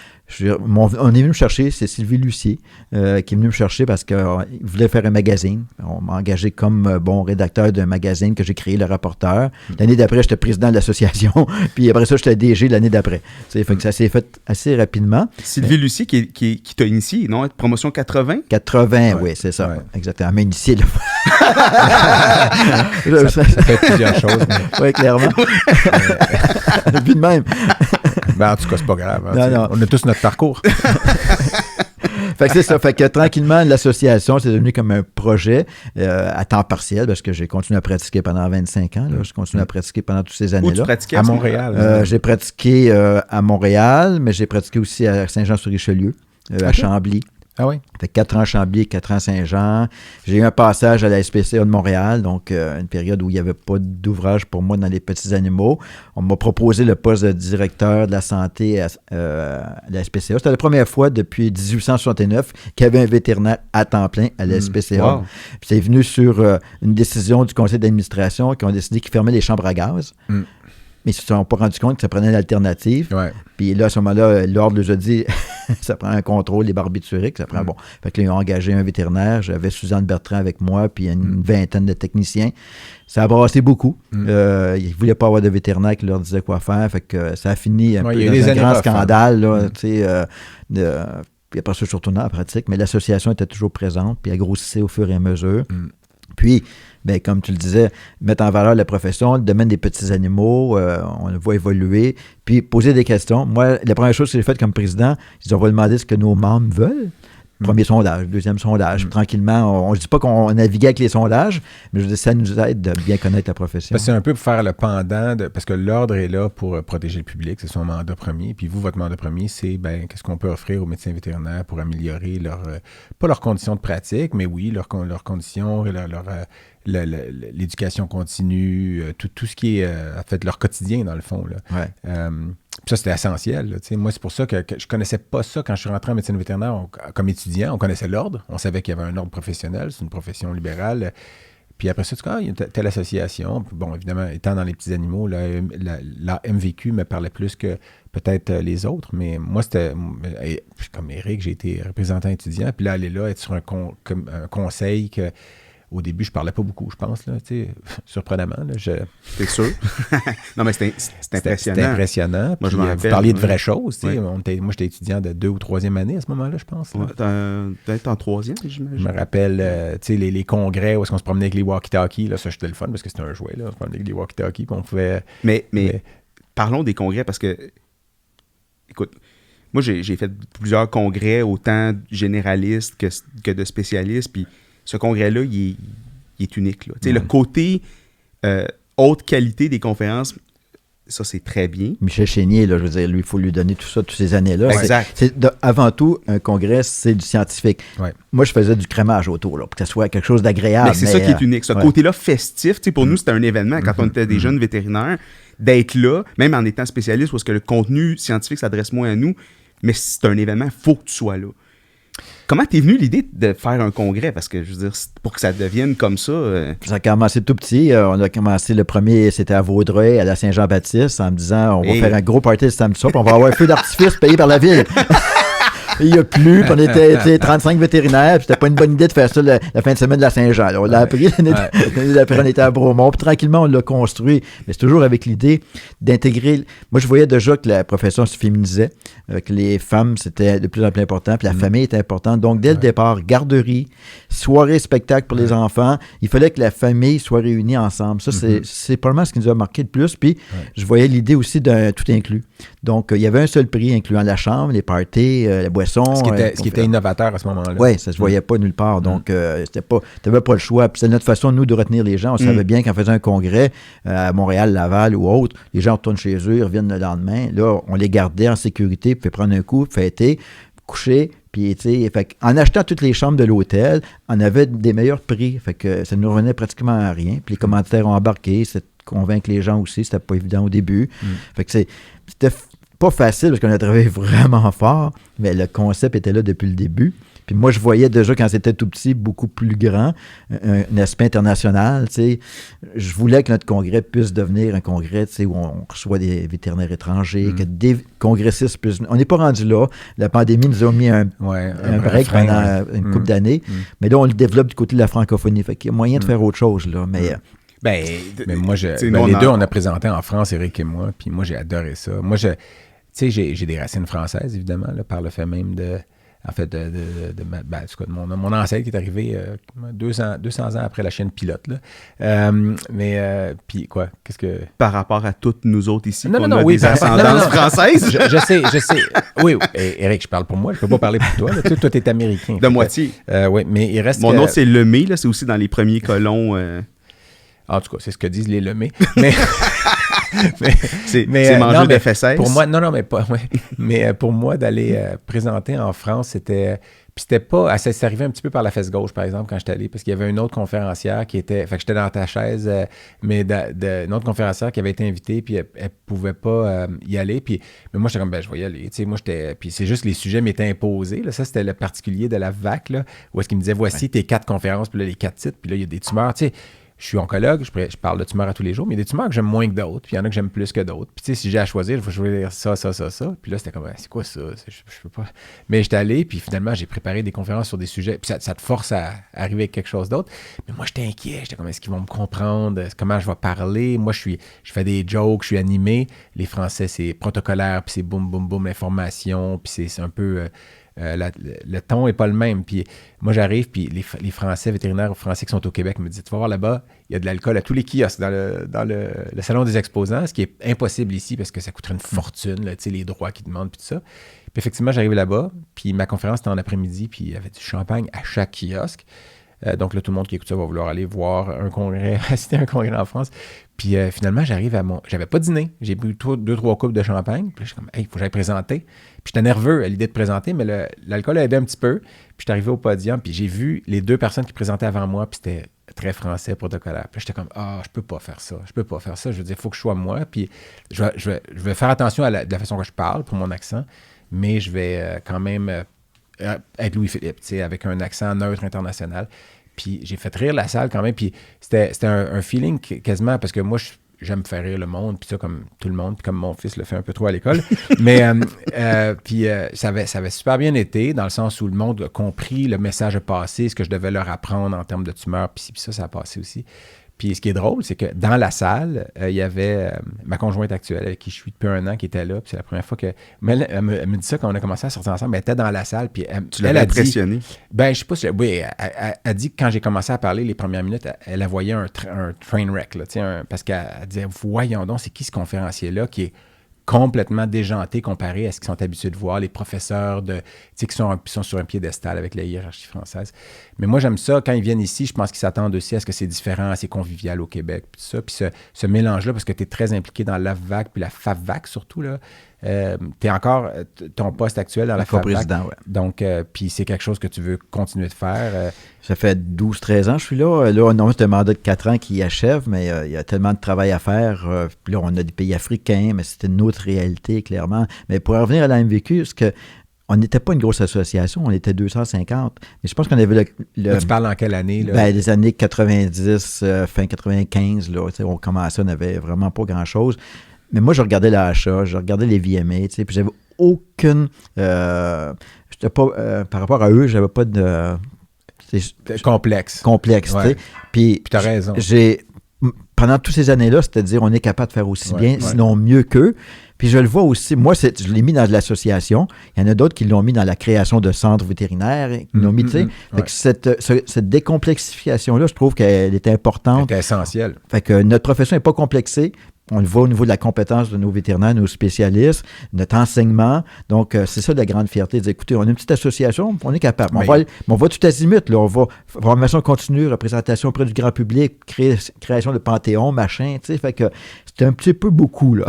On est venu me chercher, c'est Sylvie Lucier qui est venu me chercher parce qu'il voulait faire un magazine. On m'a engagé comme rédacteur d'un magazine que j'ai créé, Le Rapporteur. L'année d'après, j'étais président de l'association. Puis après ça, j'étais DG l'année d'après. Fait que ça s'est fait assez rapidement. Sylvie Lucier qui t'a initié, non? Promotion 80? 80, oui, c'est ça. Ouais. Exactement. Elle m'a initié, là. ça fait plusieurs choses. Oui, clairement. Puis de même. Ben, en tout cas, c'est pas grave. Non. On a tous notre parcours. Fait que c'est ça. Fait que tranquillement, l'association, c'est devenu comme un projet à temps partiel parce que j'ai continué à pratiquer pendant 25 ans. Là. Je continue à pratiquer pendant toutes ces années-là. Où tu pratiquais à Montréal? J'ai pratiqué à Montréal, mais j'ai pratiqué aussi à Saint-Jean-sur-Richelieu, à Chambly. Ah oui? Fait 4 ans à Chambly, 4 ans à Saint-Jean. J'ai eu un passage à la SPCA de Montréal, donc une période où il n'y avait pas d'ouvrage pour moi dans les petits animaux. On m'a proposé le poste de directeur de la santé à la SPCA. C'était la première fois depuis 1869 qu'il y avait un vétérinaire à temps plein à la SPCA. Wow. Puis c'est venu sur une décision du conseil d'administration qui ont décidé qu'ils fermaient les chambres à gaz. Mais ils ne se sont pas rendu compte que ça prenait une alternative. Ouais. Puis là, à ce moment-là, l'ordre nous a dit ça prend un contrôle des barbituriques, ça prend bon. Fait que là, ils ont engagé un vétérinaire. J'avais Suzanne Bertrand avec moi, puis une vingtaine de techniciens. Ça a brassé beaucoup. Ils ne voulaient pas avoir de vétérinaire qui leur disait quoi faire. Fait que ça a fini un peu dans un grand scandale. Là, puis après ça, je suis retourné en pratique. Mais l'association était toujours présente, puis elle grossissait au fur et à mesure. Puis, bien, comme tu le disais, mettre en valeur la profession, le domaine des petits animaux, on le voit évoluer, puis poser des questions. Moi, la première chose que j'ai faite comme président, c'est qu'on va demander ce que nos membres veulent. Premier sondage, deuxième sondage. Puis, tranquillement, on ne dit pas qu'on naviguait avec les sondages, mais je dis ça nous aide de bien connaître la profession. Parce que c'est un peu pour faire le pendant, parce que l'ordre est là pour protéger le public, c'est son mandat premier. Puis vous, votre mandat premier, c'est qu'est-ce qu'on peut offrir aux médecins vétérinaires pour améliorer pas leurs conditions de pratique, mais oui, leurs conditions, l'éducation continue, tout ce qui est en fait leur quotidien dans le fond. Là. Ouais. Puis ça, c'était essentiel. Là, moi, c'est pour ça que je connaissais pas ça quand je suis rentré en médecine vétérinaire comme étudiant. On connaissait l'ordre. On savait qu'il y avait un ordre professionnel. C'est une profession libérale. Puis après ça, il y a telle association. Bon, évidemment, étant dans les petits animaux, la MVQ me parlait plus que peut-être les autres. Mais moi, c'était comme Éric, j'ai été représentant étudiant. Puis là, aller là, être sur un conseil que... Au début, je parlais pas beaucoup, je pense, là, surprenamment. T'es sûr? Non, mais c'était impressionnant. C'était impressionnant. Moi, vous parliez de vraies choses. Oui. Moi, j'étais étudiant de 2e ou 3e année à ce moment-là, je pense. Ouais, peut-être en 3e, j'imagine. Je me rappelle, les congrès où est-ce qu'on se promenait avec les walkie-talkies. Là, ça, c'était le fun parce que c'était un jouet. Là, on se promenait avec les walkie-talkies. Puis on pouvait... Mais parlons des congrès parce que, écoute, moi, j'ai fait plusieurs congrès, autant généralistes que de spécialistes, puis ce congrès-là, il est unique. Là. Le côté haute qualité des conférences, ça, c'est très bien. Michel Chénier, là, je veux dire, lui, il faut lui donner tout ça, toutes ces années-là. Exact. Avant tout, un congrès, c'est du scientifique. Ouais. Moi, je faisais du crémage autour, là, pour que ça soit quelque chose d'agréable. Mais c'est ça qui est unique. Ce côté-là festif, pour nous, c'était un événement quand on était des jeunes vétérinaires, d'être là, même en étant spécialiste, parce que le contenu scientifique s'adresse moins à nous, mais c'est un événement, il faut que tu sois là. Comment t'es venu l'idée de faire un congrès? Parce que, je veux dire, pour que ça devienne comme ça... Ça a commencé tout petit. On a commencé, le premier, c'était à Vaudreuil, à la Saint-Jean-Baptiste, en me disant, on va faire un gros party le samedi soir, puis on va avoir un feu d'artifice payé par la ville. Il n'y a plus, puis on était 35 vétérinaires, puis c'était pas une bonne idée de faire ça la fin de semaine de la Saint-Jean. Alors, on l'a appris, l'année d'après, on était à Bromont, puis tranquillement, on l'a construit. Mais c'est toujours avec l'idée d'intégrer... Moi, je voyais déjà que la profession se féminisait, que les femmes, c'était de plus en plus important, puis la famille était importante. Donc, dès le départ, garderie, soirée, spectacle pour les enfants, il fallait que la famille soit réunie ensemble. Ça, c'est probablement ce qui nous a marqué le plus. Puis, je voyais l'idée aussi d'un tout inclus. Donc, il y avait un seul prix, incluant la chambre, les parties, la boisson. Ce qui était innovateur à ce moment-là. Oui, ça ne se voyait pas nulle part. Donc, tu n'avais pas le choix. Puis c'est notre façon, nous, de retenir les gens. On savait bien qu'en faisant un congrès à Montréal, Laval ou autre, les gens retournent chez eux, ils reviennent le lendemain. Là, on les gardait en sécurité, puis prendre un coup, fêter, coucher. Puis, en achetant toutes les chambres de l'hôtel, on avait des meilleurs prix. Fait que ça ne nous revenait pratiquement à rien. Puis les commanditaires ont embarqué. convaincre les gens aussi. C'était pas évident au début. Fait que c'était pas facile parce qu'on a travaillé vraiment fort, mais le concept était là depuis le début. Puis moi, je voyais déjà, quand c'était tout petit, beaucoup plus grand, un aspect international, tu sais. Je voulais que notre congrès puisse devenir un congrès, tu sais, où on reçoit des vétérinaires étrangers, que des congressistes puissent... On n'est pas rendu là. La pandémie nous a mis un break pendant une couple d'années. Mais là, on le développe du côté de la francophonie. Fait qu'il y a moyen de faire autre chose, là. Mais... mais moi, les deux, on a présenté en France, Éric et moi, puis moi, j'ai adoré ça. Moi, tu sais, j'ai des racines françaises, évidemment, là, par le fait même de mon ancêtre qui est arrivé 200 ans après la chaîne pilote. Là. Puis quoi? Qu'est-ce que... Par rapport à toutes nous autres ici, des ascendances françaises. Je sais. Oui, Éric, je parle pour moi. Je peux pas parler pour toi. Là. Toi, t'es américain. De moitié. Oui, mais il reste... Mon nom, c'est Lemay. Là, c'est aussi dans les premiers colons. En tout cas, c'est ce que disent les Lemay. Mais... c'est manger des fesses. Pour moi, mais pour moi, d'aller présenter en France, c'était pas... C'est arrivé un petit peu par la fesse gauche, par exemple, quand j'étais allé, parce qu'il y avait une autre conférencière qui était... Fait que j'étais dans ta chaise, mais une autre conférencière qui avait été invitée, puis elle pouvait pas y aller. Mais moi, j'étais comme, je vais y aller. Tu sais, moi, puis c'est juste les sujets m'étaient imposés. Là. Ça, c'était le particulier de la VAC, là, où est-ce qu'il me disait, voici tes 4 conférences, puis là, les 4 titres, puis là, il y a des tumeurs, tu sais. Je suis oncologue, je parle de tumeurs à tous les jours, mais il y a des tumeurs que j'aime moins que d'autres, puis il y en a que j'aime plus que d'autres. Puis tu sais, si j'ai à choisir, il faut choisir ça. Puis là, c'était comme, c'est quoi ça? Je peux pas. Mais j'étais allé, puis finalement, j'ai préparé des conférences sur des sujets, puis ça te force à arriver avec quelque chose d'autre. Mais moi, j'étais inquiet. J'étais comme, est-ce qu'ils vont me comprendre? Comment je vais parler? Moi, je fais des jokes, je suis animé. Les Français, c'est protocolaire, puis c'est boum, boum, boum, l'information, puis c'est un peu... le ton n'est pas le même. Puis moi, j'arrive, puis les Français, vétérinaires français qui sont au Québec me disent, tu vas voir là-bas, il y a de l'alcool à tous les kiosques dans le salon des exposants, ce qui est impossible ici parce que ça coûterait une fortune, là, les droits qu'ils demandent, puis tout ça. Puis effectivement, j'arrive là-bas, puis ma conférence était en après-midi, puis il y avait du champagne à chaque kiosque. Donc là, tout le monde qui écoute ça va vouloir aller voir un congrès, assister à un congrès en France. Puis finalement, j'arrive à j'avais pas dîné. J'ai bu 2-3 coupes de champagne. Puis là, je suis comme, il faut que j'aille présenter. Puis j'étais nerveux à l'idée de présenter, mais l'alcool a aidé un petit peu. Puis j'étais arrivé au podium, puis j'ai vu les 2 personnes qui présentaient avant moi, puis c'était très français, protocolaire. Puis j'étais comme, je peux pas faire ça. Je veux dire, il faut que je sois moi. Puis je vais faire attention à la façon que je parle pour mon accent, mais je vais quand même... être Louis-Philippe, avec un accent neutre international. Puis j'ai fait rire la salle quand même. Puis c'était un feeling quasiment, parce que moi, j'aime faire rire le monde, puis ça, comme tout le monde, puis comme mon fils le fait un peu trop à l'école. Mais ça avait super bien été, dans le sens où le monde a compris, le message a passé, ce que je devais leur apprendre en termes de tumeur, puis ça a passé aussi. Puis ce qui est drôle, c'est que dans la salle, il y avait ma conjointe actuelle, avec qui je suis depuis 1 an, qui était là. Puis c'est la première fois que... Mais elle me dit ça quand on a commencé à sortir ensemble. Elle était dans la salle. Puis tu l'avais impressionné? Je sais pas si... Oui, elle dit que quand j'ai commencé à parler les premières minutes, elle a voyé un train wreck. Là, parce qu'elle disait, voyons donc, c'est qui ce conférencier-là qui est complètement déjanté comparé à ce qu'ils sont habitués de voir, les professeurs qui sont sur un piédestal avec la hiérarchie française. Mais moi, j'aime ça. Quand ils viennent ici, je pense qu'ils s'attendent aussi à ce que c'est différent, assez convivial au Québec, puis ça. Puis ce mélange-là, parce que tu es très impliqué dans l'AFVAC, puis la FAVVAC surtout, là. Tu es encore ton poste actuel dans la FAVVAC. Co-président, oui. Donc, puis c'est quelque chose que tu veux continuer de faire. Ça fait 12-13 ans que je suis là. Là, non, c'est un mandat de 4 ans qui achève, mais il y a tellement de travail à faire. Puis là, on a des pays africains, mais c'était une autre réalité, clairement. Mais pour revenir à la MVQ, parce que on n'était pas une grosse association, on était 250. Mais je pense qu'on avait Tu parles en quelle année? Là? Les années 90, fin 95, là, on commençait, on n'avait vraiment pas grand-chose. Mais moi, je regardais la HA, je regardais les VMA, puis j'avais aucune... j'étais pas, par rapport à eux, j'avais pas de... complexe. Ouais. Puis tu as raison. Pendant toutes ces années-là, c'est-à-dire on est capable de faire aussi bien, sinon mieux qu'eux. Puis je le vois aussi, moi, je l'ai mis dans l'association. Il y en a d'autres qui l'ont mis dans la création de centres vétérinaires. Qui l'ont mis, tu sais. Fait que cette décomplexification-là, je trouve qu'elle est importante. C'est essentiel. Fait que notre profession n'est pas complexée. On le voit au niveau de la compétence de nos vétérinaires, nos spécialistes, notre enseignement. Donc, c'est ça la grande fierté. De dire, écoutez, on a une petite association, on est capable. On va tout azimut. Là. On va formation continue, représentation auprès du grand public, création de panthéon, machin. Fait que c'était un petit peu beaucoup, là.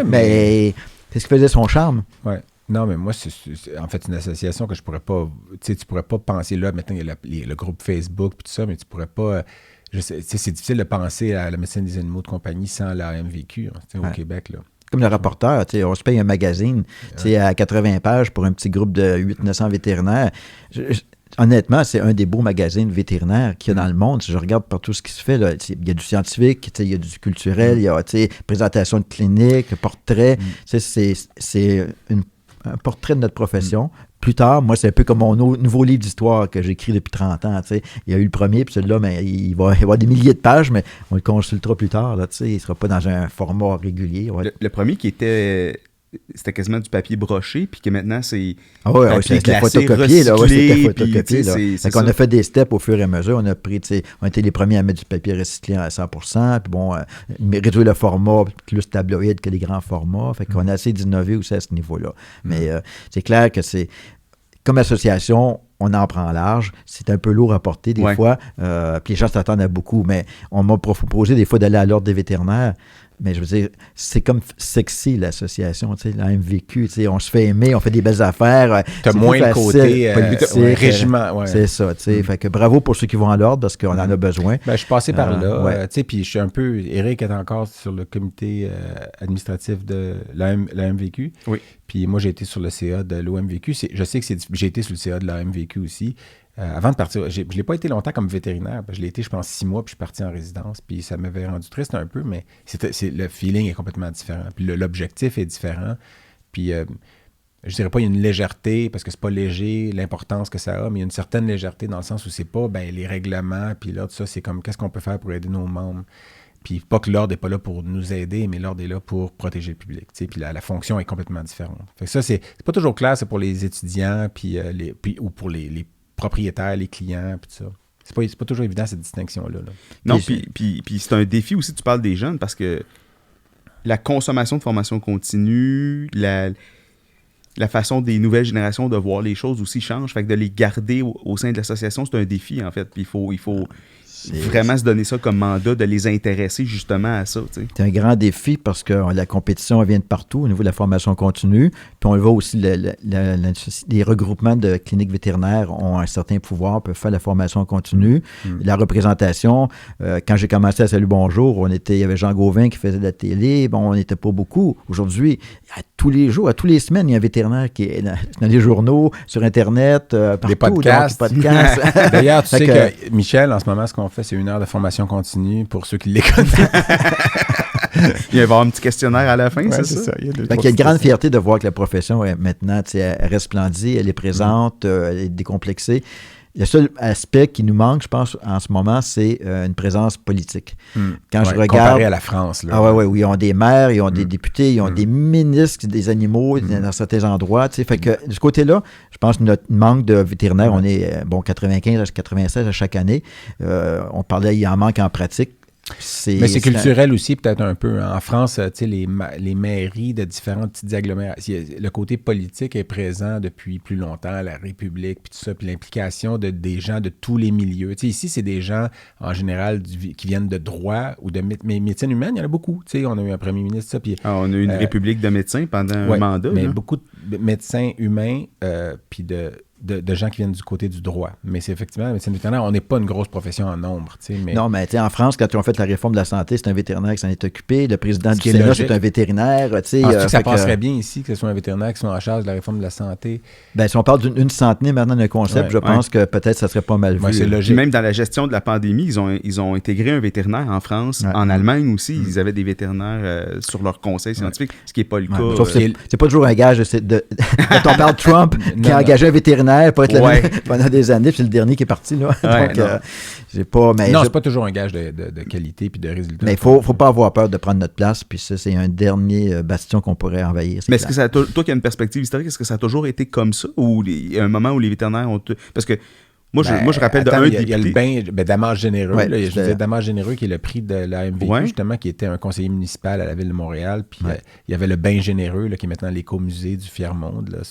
Mais c'est ce qui faisait son charme. Ouais. Non, mais moi, c'est en fait une association que je pourrais pas... Tu pourrais pas penser là. Maintenant, il y a le groupe Facebook et tout ça, mais tu pourrais pas... c'est difficile de penser à la médecine des animaux de compagnie sans la MVQ au Québec. Là. Comme le rapporteur, on se paye un magazine à 80 pages pour un petit groupe de 800-900 vétérinaires. Honnêtement, c'est un des beaux magazines vétérinaires qu'il y a dans le monde. Si je regarde partout ce qui se fait, il y a du scientifique, il y a du culturel, il y a présentation de clinique, portrait. C'est un portrait de notre profession. Plus tard, moi, c'est un peu comme mon nouveau livre d'histoire que j'écris depuis 30 ans. Il y a eu le premier, puis celui-là, il va y avoir des milliers de pages, mais on le consultera plus tard. Là, il ne sera pas dans un format régulier. Ouais. Le premier qui était... C'était quasiment du papier broché, puis que maintenant, c'est c'était photocopié. C'était photocopié. On a fait des steps au fur et à mesure. On a été les premiers à mettre du papier recyclé à 100%, puis réduire le format plus tabloïd que les grands formats. Fait qu'on a essayé d'innover aussi à ce niveau-là. Mais c'est clair que c'est... Comme association, on en prend large. C'est un peu lourd à porter des fois. Puis les gens s'attendent à beaucoup, mais on m'a proposé des fois d'aller à l'ordre des vétérinaires. Mais je veux dire, c'est comme sexy, l'association, la MVQ, on se fait aimer, on fait des belles affaires. T'as moins le côté politique, régiment. Ouais. C'est ça, Fait que bravo pour ceux qui vont à l'ordre, parce qu'on en a besoin. Je suis passé par là, puis je suis un peu... Eric est encore sur le comité administratif de la MVQ. Oui. Puis moi, j'ai été sur le CA de l'OMVQ. Je sais que j'ai été sur le CA de la MVQ aussi. Avant de partir, je ne l'ai pas été longtemps comme vétérinaire. Je l'ai été, je pense, 6 mois, puis je suis parti en résidence. Puis ça m'avait rendu triste un peu, mais le feeling est complètement différent. Puis l'objectif est différent. Puis je dirais pas qu'il y a une légèreté, parce que c'est pas léger, l'importance que ça a, mais il y a une certaine légèreté dans le sens où c'est pas les règlements, puis là, tout ça, c'est comme qu'est-ce qu'on peut faire pour aider nos membres. Puis pas que l'ordre n'est pas là pour nous aider, mais l'ordre est là pour protéger le public. Puis la fonction est complètement différente. Fait que ça, c'est pas toujours clair, c'est pour les étudiants, puis ou pour les propriétaires, les clients, puis tout ça. C'est pas toujours évident, cette distinction-là. Là. Non, puis c'est un défi aussi, tu parles des jeunes, parce que la consommation de formation continue, la façon des nouvelles générations de voir les choses aussi change. Fait que de les garder au sein de l'association, c'est un défi, en fait. Puis il faut vraiment se donner ça comme mandat, de les intéresser justement à ça. T'sais. C'est un grand défi parce que la compétition vient de partout au niveau de la formation continue. Puis on le voit aussi, les regroupements de cliniques vétérinaires ont un certain pouvoir, peuvent faire la formation continue. La représentation, quand j'ai commencé à Salut Bonjour, il y avait Jean Gauvin qui faisait de la télé. Bon, on n'était pas beaucoup. Aujourd'hui, à tous les jours, à toutes les semaines, il y a un vétérinaire qui est dans les journaux, sur Internet, partout. Des podcasts. D'ailleurs, tu sais que Michel, en ce moment, ce qu'on fait, c'est 1 heure de formation continue pour ceux qui les connaissent. Il va y avoir un petit questionnaire à la fin, c'est ça? Il y a une grande fierté de voir que la profession, maintenant, elle resplendit, elle est présente, elle est décomplexée. Le seul aspect qui nous manque, je pense, en ce moment, c'est une présence politique. Quand je regarde... Comparé à la France. Là. Oui, ils ont des maires, ils ont des députés, ils ont des ministres des animaux dans certains endroits. Fait que de ce côté-là, je pense que notre manque de vétérinaires, on est 95 à 96 à chaque année. On parlait, il en manque en pratique. Mais c'est culturel aussi, peut-être un peu. En France, les mairies de différentes petites agglomérations, le côté politique est présent depuis plus longtemps, la République, puis tout ça, puis l'implication des gens de tous les milieux. Ici, c'est des gens, en général, qui viennent de droit ou de médecine humaine, il y en a beaucoup. On a eu un premier ministre, ça. Puis, on a eu une république de médecins pendant un mandat. Mais beaucoup de médecins humains, puis de gens qui viennent du côté du droit. Mais c'est effectivement, la médecine vétérinaire, on n'est pas une grosse profession en nombre. Mais... Non, mais en France, quand ils ont fait la réforme de la santé, c'est un vétérinaire qui s'en est occupé. Le président du Sénat, c'est un vétérinaire. Penses-tu que ça passerait bien ici, que ce soit un vétérinaire qui soit en charge de la réforme de la santé? Bien, si on parle d'une centenaire maintenant d'un concept, je pense que peut-être ça serait pas mal vu. C'est logique. Même dans la gestion de la pandémie, ils ont intégré un vétérinaire en France. En Allemagne aussi, ils avaient des vétérinaires sur leur conseil scientifique, ce qui n'est pas le cas. Sauf que c'est pas toujours un gage quand on parle de Trump qui a engagé un vétérinaire pour être pendant des années, puis c'est le dernier qui est parti. Là. Donc, j'ai pas... c'est pas toujours un gage de qualité puis de résultat. Mais il faut pas avoir peur de prendre notre place, puis ça, c'est un dernier bastion qu'on pourrait envahir. Mais est-ce que toi qui as une perspective historique, est-ce que ça a toujours été comme ça, ou il y a un moment où les vétérinaires ont... Parce que moi, je rappelle d'un député... Il y a le bain Damage Généreux. Je disais Damage Généreux qui est le prix de la MVQ, justement, qui était un conseiller municipal à la Ville de Montréal. Puis il y avait le bain Généreux, qui est maintenant l'écomusée du Fier-Monde, là,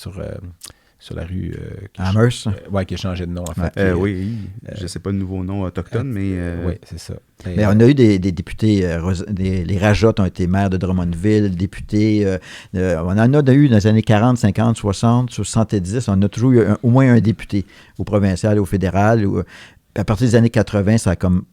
sur la rue... Amherst. Qui a changé de nom, en fait. Je ne sais pas le nouveau nom autochtone, mais... Oui, c'est ça. Mais on a eu des députés, les Rajotte ont été maires de Drummondville, députés, on en a eu dans les années 40, 50, 60, 70, on a toujours eu au moins un député, au provincial, au fédéral. À partir des années 80, ça a comme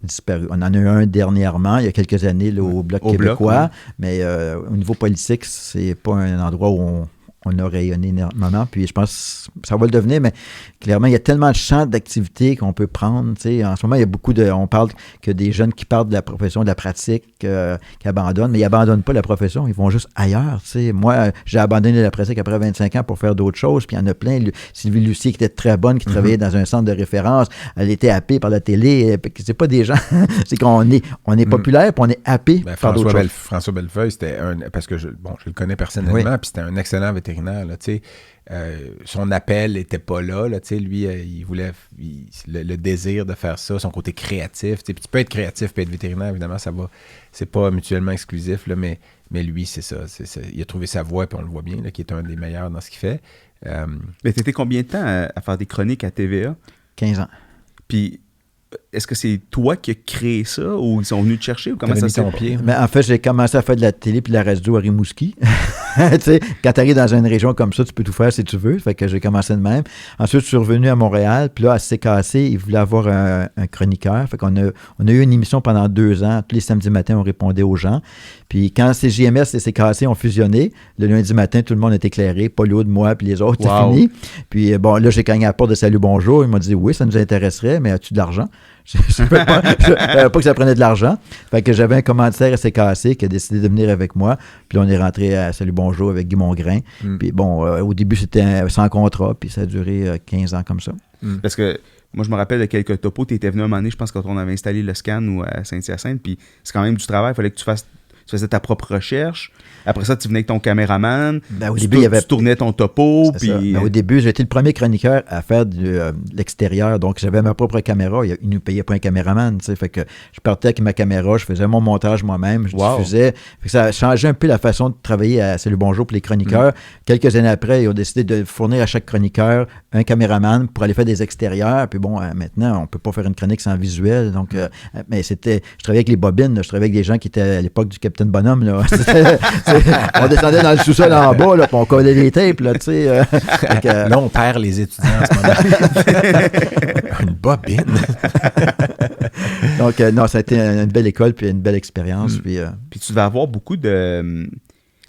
disparu. On en a eu un dernièrement, il y a quelques années, là, au Bloc québécois, mais au niveau politique, c'est pas un endroit où on a rayonné énormément. Puis je pense que ça va le devenir, mais clairement, il y a tellement de champs d'activité qu'on peut prendre. En ce moment, il y a beaucoup de... On parle que des jeunes qui partent de la profession, de la pratique, qui abandonnent, mais ils n'abandonnent pas la profession, ils vont juste ailleurs. Moi, j'ai abandonné la pratique après 25 ans pour faire d'autres choses, puis il y en a plein. Sylvie Lucier, qui était très bonne, qui travaillait dans un centre de référence, elle était happée par la télé. C'est pas des gens... c'est qu'on est populaire, puis on est happé par d'autres choses. François Bellefeuille, c'était parce que je le connais personnellement, puis c'était un excellent vétérinaire. Là, son appel n'était pas là. Lui, il voulait le désir de faire ça, son côté créatif. Puis tu peux être créatif et être vétérinaire, évidemment, ça va. C'est pas mutuellement exclusif, là, mais lui, c'est ça. Il a trouvé sa voie, puis on le voit bien, là, qui est un des meilleurs dans ce qu'il fait. Mais tu étais combien de temps à faire des chroniques à TVA? 15 ans. Puis est-ce que c'est toi qui as créé ça ou ils sont venus te chercher ou comment ça s'est passé? Mais en fait, j'ai commencé à faire de la télé puis de la radio à Rimouski. Quand tu arrives dans une région comme ça, tu peux tout faire si tu veux. Fait que j'ai commencé de même. Ensuite, je suis revenu à Montréal. Puis là, à CKC, ils voulaient avoir un chroniqueur. Fait qu'on a eu une émission pendant 2 ans. Tous les samedis matins, on répondait aux gens. Puis quand CJMS et CKC ont fusionné, le lundi matin, tout le monde est éclairé. Paul Aude, moi, puis les autres, c'est fini. Puis bon, là, j'ai cogné à la porte de Salut Bonjour. Ils m'ont dit, oui, ça nous intéresserait, mais as-tu de l'argent? Je ne savais pas que ça prenait de l'argent. Fait que j'avais un commanditaire à CKC qui a décidé de venir avec moi. Puis là, on est rentré à Salut Bonjour avec Guy Mongrain. Puis bon, au début, c'était sans contrat. Puis ça a duré 15 ans comme ça. Parce que moi, je me rappelle de quelques topos. Tu étais venu un moment donné, je pense, quand on avait installé le scan ou à Saint-Hyacinthe. Puis c'est quand même du travail. Il fallait que tu faisais ta propre recherche. Après ça, tu venais avec ton caméraman. Au début, tu tournais ton topo. Puis... au début, j'étais le premier chroniqueur à faire de l'extérieur. Donc, j'avais ma propre caméra. Ils ne nous payaient pas un caméraman. Fait que je partais avec ma caméra, je faisais mon montage moi-même, je diffusais. Fait que ça a changé un peu la façon de travailler à Salut Bonjour pour les chroniqueurs. Quelques années après, ils ont décidé de fournir à chaque chroniqueur un caméraman pour aller faire des extérieurs. Puis bon, maintenant, on ne peut pas faire une chronique sans visuel. Donc, mais je travaillais avec les bobines. Je travaillais avec des gens qui étaient à l'époque du Capitaine Bonhomme. Là. On descendait dans le sous-sol en bas, là, puis on collait les tapes, là, tu sais. Là, on perd les étudiants en ce moment. Une bobine. Donc, non, ça a été une belle école, puis une belle expérience. Puis tu devais avoir beaucoup de...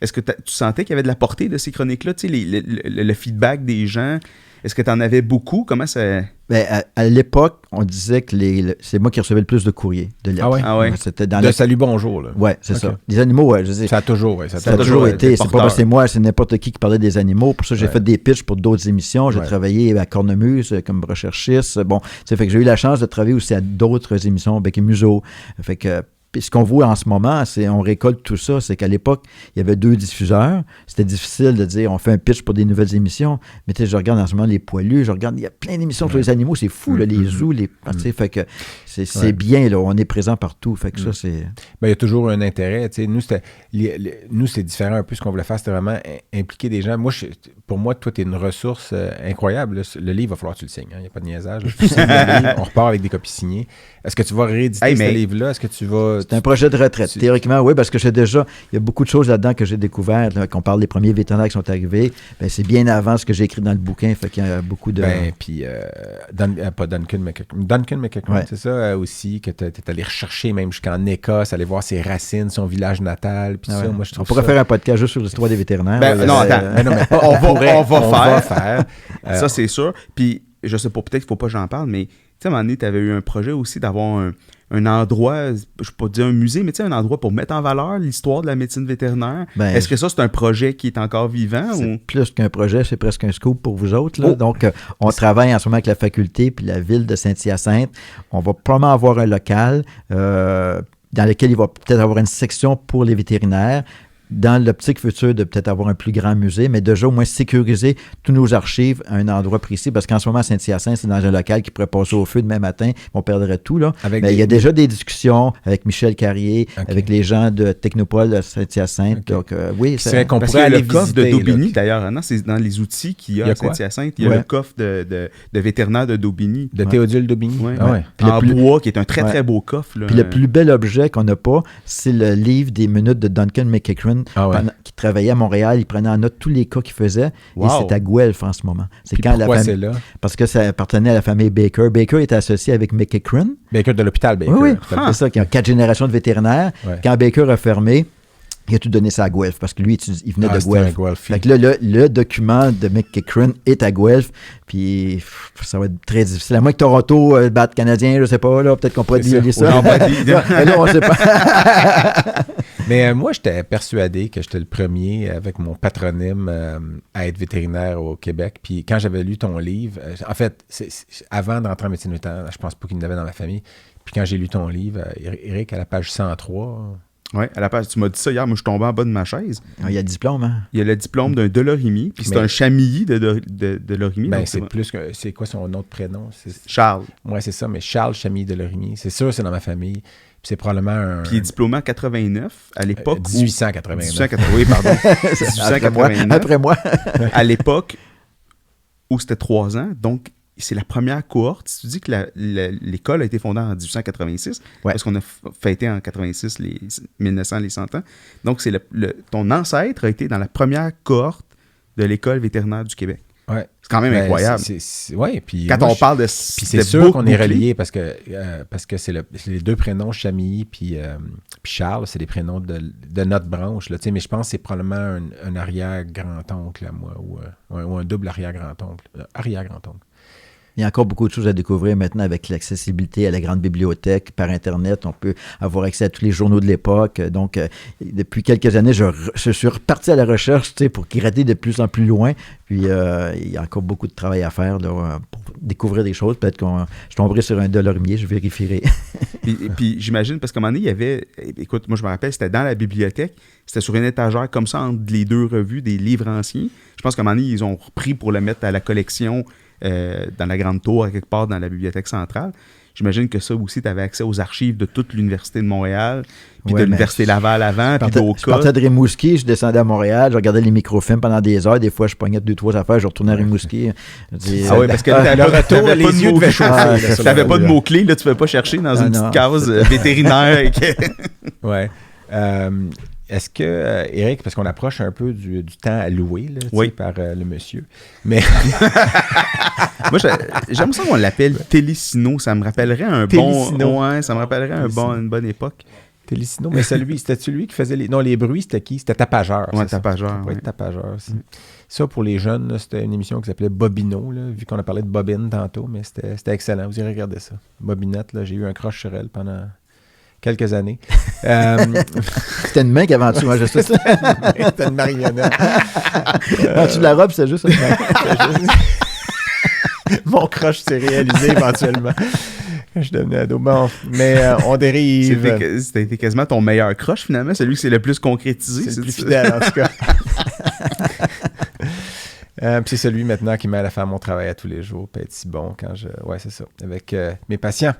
Est-ce que tu sentais qu'il y avait de la portée de ces chroniques-là, tu sais, le feedback des gens? Est-ce que tu en avais beaucoup? Comment ça... Ben, à l'époque, on disait que c'est moi qui recevais le plus de courriers de lettres. Ah ouais? C'était dans de Salut Bonjour, là. Oui, c'est ça. Les animaux, je dis. Ça a toujours, ça a toujours été. C'est pas parce que c'est moi, c'est n'importe qui parlait des animaux. Pour ça, j'ai fait des pitchs pour d'autres émissions. J'ai travaillé à Cornemuse comme recherchiste. Bon, fait que j'ai eu la chance de travailler aussi à d'autres émissions, Bec et Museau. Fait que puis ce qu'on voit en ce moment, c'est on récolte tout ça. C'est qu'à l'époque, il y avait 2 diffuseurs. C'était difficile de dire on fait un pitch pour des nouvelles émissions. Mais tu sais, je regarde en ce moment les poilus, il y a plein d'émissions sur les animaux, c'est fou, là, les zoos, fait que c'est bien, là, on est présent partout. Fait que ça, c'est... Ben, il y a toujours un intérêt. Nous, c'est différent un peu ce qu'on voulait faire, c'était vraiment impliquer des gens. Pour moi, toi, tu es une ressource incroyable. Là. Le livre, il va falloir que tu le signes. Il n'y a pas de niaisage. Tu signes le livre, on repart avec des copies signées. Est-ce que tu vas rééditer ce livre-là? Est-ce que tu vas... C'est un projet de retraite. Théoriquement, oui, parce que il y a beaucoup de choses là-dedans que j'ai découvert. Là, qu'on parle des premiers vétérinaires qui sont arrivés. Ben, c'est bien avant ce que j'ai écrit dans le bouquin. Fait qu'il y a beaucoup de... Puis, pas Duncan McEachran, c'est ça aussi, que tu es allé rechercher même jusqu'en Écosse, aller voir ses racines, son village natal. Puis ça, moi, je trouve on pourrait faire un podcast juste sur l'histoire des vétérinaires. On va faire. Ça, c'est sûr. Puis, je sais pas, peut-être qu'il ne faut pas que j'en parle, mais tu sais, à un moment donné, tu avais eu un projet aussi d'avoir un endroit, je ne vais pas dire un musée, mais tu sais, un endroit pour mettre en valeur l'histoire de la médecine vétérinaire. Est-ce que ça, c'est un projet qui est encore vivant? C'est plus qu'un projet, c'est presque un scoop pour vous autres. Là. Donc, on travaille en ce moment avec la faculté puis la ville de Saint-Hyacinthe. On va probablement avoir un local dans lequel il va peut-être avoir une section pour les vétérinaires, dans l'optique future de peut-être avoir un plus grand musée, mais déjà au moins sécuriser tous nos archives à un endroit précis, parce qu'en ce moment, à Saint-Hyacinthe, c'est dans un local qui pourrait passer au feu demain matin, on perdrait tout. Là. Mais il y a déjà des discussions avec Michel Carrier, avec les gens de Technopole de Saint-Hyacinthe. Donc, oui, c'est qu'on pourrait aller le coffre de Daubigny, d'ailleurs. Non, c'est dans les outils qu'il y a à Saint-Hyacinthe. Il y a le coffre de vétérinaire de Daubigny. De Théodule Daubigny. En bois, qui est un très, très beau coffre. Là. Puis le plus bel objet qu'on n'a pas, c'est le livre des minutes de Duncan McEachran Crun, qui travaillait à Montréal. Il prenait en note tous les cas qu'il faisait. Et c'est à Guelph en ce moment. Pourquoi c'est là? Parce que ça appartenait à la famille Baker. Baker était associé avec Mickey Crun. Baker de l'hôpital Baker. Oui. C'est ça, qui a 4 générations de vétérinaires. Ouais. Quand Baker a fermé, il a tout donné ça à Guelph, parce que lui, il venait de Guelph. Fait que là, le document de Mickey Crun est à Guelph, puis ça va être très difficile. À moins que Toronto batte Canadien, je sais pas, là, peut-être qu'on pourrait dire ça. Mais là, on sait pas. Mais moi, j'étais persuadé que j'étais le premier avec mon patronyme à être vétérinaire au Québec. Puis quand j'avais lu ton livre, en fait, avant d'entrer en médecine vétérinaire, je pense pas qu'il y en avait dans ma famille. Puis quand j'ai lu ton livre, Éric, à la page 103... Oui, à la page, tu m'as dit ça hier, moi je suis tombé en bas de ma chaise. Il y a le diplôme, hein? Il y a le diplôme d'un Delorimier, puis c'est un chamilly de Delorimier. Ben, c'est plus que. C'est quoi son autre prénom? Charles. Oui, c'est ça, mais Charles Chamilly Delorimier. C'est sûr, c'est dans ma famille. Puis c'est probablement un. Puis il est diplômé en 89, à l'époque. 1889. Oui, pardon. 1889. Après moi. À l'époque où c'était 3 ans, donc. C'est la première cohorte. Si tu dis que l'école a été fondée en 1886, parce qu'on a fêté en 86 1900 les 100 ans. Donc, ton ancêtre a été dans la première cohorte de l'école vétérinaire du Québec. Ouais. C'est quand même incroyable. Puis quand on parle de... Puis c'est sûr qu'on est reliés parce que c'est les deux prénoms, Chamilly puis Charles, c'est les prénoms de notre branche. Là, mais je pense que c'est probablement un arrière-grand-oncle à moi ou un double arrière-grand-oncle. Arrière-grand-oncle. Il y a encore beaucoup de choses à découvrir maintenant avec l'accessibilité à la grande bibliothèque par Internet. On peut avoir accès à tous les journaux de l'époque. Donc, depuis quelques années, je suis reparti à la recherche pour gratter de plus en plus loin. Puis, il y a encore beaucoup de travail à faire là, pour découvrir des choses. Peut-être que je tomberai sur un Delorimier, je vérifierai. puis j'imagine, parce qu'à un moment donné, il y avait... Écoute, moi, je me rappelle, c'était dans la bibliothèque. C'était sur une étagère comme ça, entre les deux revues, des livres anciens. Je pense qu'à un moment donné, ils ont repris pour le mettre à la collection... dans la grande tour, à quelque part dans la bibliothèque centrale. J'imagine que ça aussi, tu avais accès aux archives de toute l'Université de Montréal, puis de l'Université Laval avant, puis d'Oka. Je partais de Rimouski, je descendais à Montréal, je regardais les microfilms pendant des heures. Des fois, je pognais 2-3 affaires, je retournais à Rimouski. Oui, parce que le retour, les yeux devaient chauffer. Tu n'avais pas de mots-clés, là, tu ne pouvais pas chercher dans une petite case vétérinaire. Oui. Est-ce que, Éric, parce qu'on approche un peu du temps alloué par le monsieur, mais... Moi, j'aime ça qu'on l'appelle Télésino. Ça me rappellerait un bon... Ouais, ça me rappellerait une bonne époque. Télésino, mais c'était lui qui faisait les... Non, les bruits, c'était qui? C'était Tapageur. Oui, Tapageur. Oui, Tapageur aussi. Ça, pour les jeunes, là, c'était une émission qui s'appelait Bobino, là, vu qu'on a parlé de bobine tantôt, mais c'était excellent. Vous irez regarder ça. Bobinette, là, j'ai eu un crush sur elle pendant... quelques années. C'était une main qui avant tout, hein, je sais ça. C'était une marionnette. En dessous de la robe, c'était juste une main. Mon crush s'est réalisé éventuellement. Je devenais ado. Bon, mais on dérive. C'était quasiment ton meilleur crush, finalement, celui qui s'est le plus concrétisé. C'est le plus fidèle, en tout cas. Puis c'est celui maintenant qui m'aide à faire mon travail à tous les jours, puis être si bon quand je... Ouais, c'est ça, avec mes patients.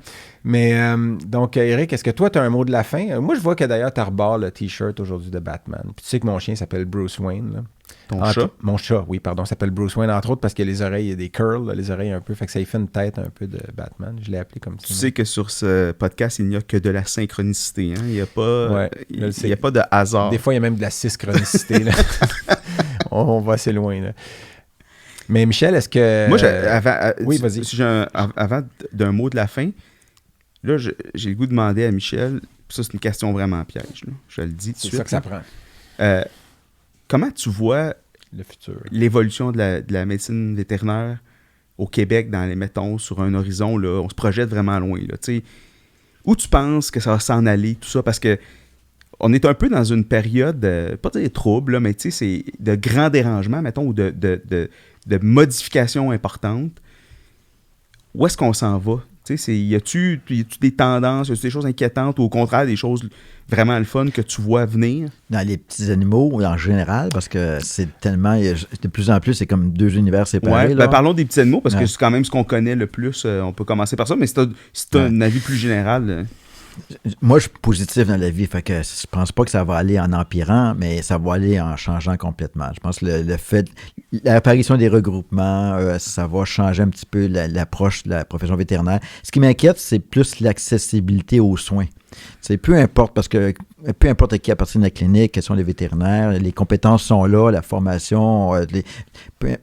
Mais donc, Éric, est-ce que toi, tu as un mot de la fin? Moi, je vois que d'ailleurs, tu rebord le T-shirt aujourd'hui de Batman. Puis tu sais que mon chien s'appelle Bruce Wayne. Là. Ton chat? Mon chat, oui, pardon, s'appelle Bruce Wayne, entre autres, parce que les oreilles, il y a des curls, là, les oreilles un peu, fait que ça y fait une tête un peu de Batman. Je l'ai appelé comme ça. Tu sais que sur ce podcast, il n'y a que de la synchronicité. Hein? Il n'y a pas, il y a pas de hasard. Des fois, il y a même de la synchronicité. On va assez loin, là. Mais Michel, est-ce que... Moi, oui, vas-y. Avant d'un mot de la fin, là, j'ai le goût de demander à Michel, ça, c'est une question vraiment piège, là, je le dis tout de suite. C'est ça que ça prend. Comment tu vois le futur, l'évolution de la médecine vétérinaire au Québec, mettons, sur un horizon, là, on se projette vraiment loin, là, tu sais, où tu penses que ça va s'en aller, tout ça, parce que on est un peu dans une période, pas dire trouble, là, mais tu sais, c'est de grands dérangements, mettons, ou de modifications importantes. Où est-ce qu'on s'en va? Y a-tu des tendances, y a-tu des choses inquiétantes ou au contraire des choses vraiment le fun que tu vois venir? Dans les petits animaux en général, parce que c'est tellement... De plus en plus, c'est comme deux univers séparés. Ouais, parlons des petits animaux parce que c'est quand même ce qu'on connaît le plus. On peut commencer par ça, mais c'est un avis plus général... Moi, je suis positif dans la vie, fait que je pense pas que ça va aller en empirant, mais ça va aller en changeant complètement. Je pense que le fait, l'apparition des regroupements, ça va changer un petit peu l'approche de la profession vétérinaire. Ce qui m'inquiète, c'est plus l'accessibilité aux soins. C'est peu importe, parce que peu importe à qui appartient la clinique, quels sont les vétérinaires, les compétences sont là, la formation, je ne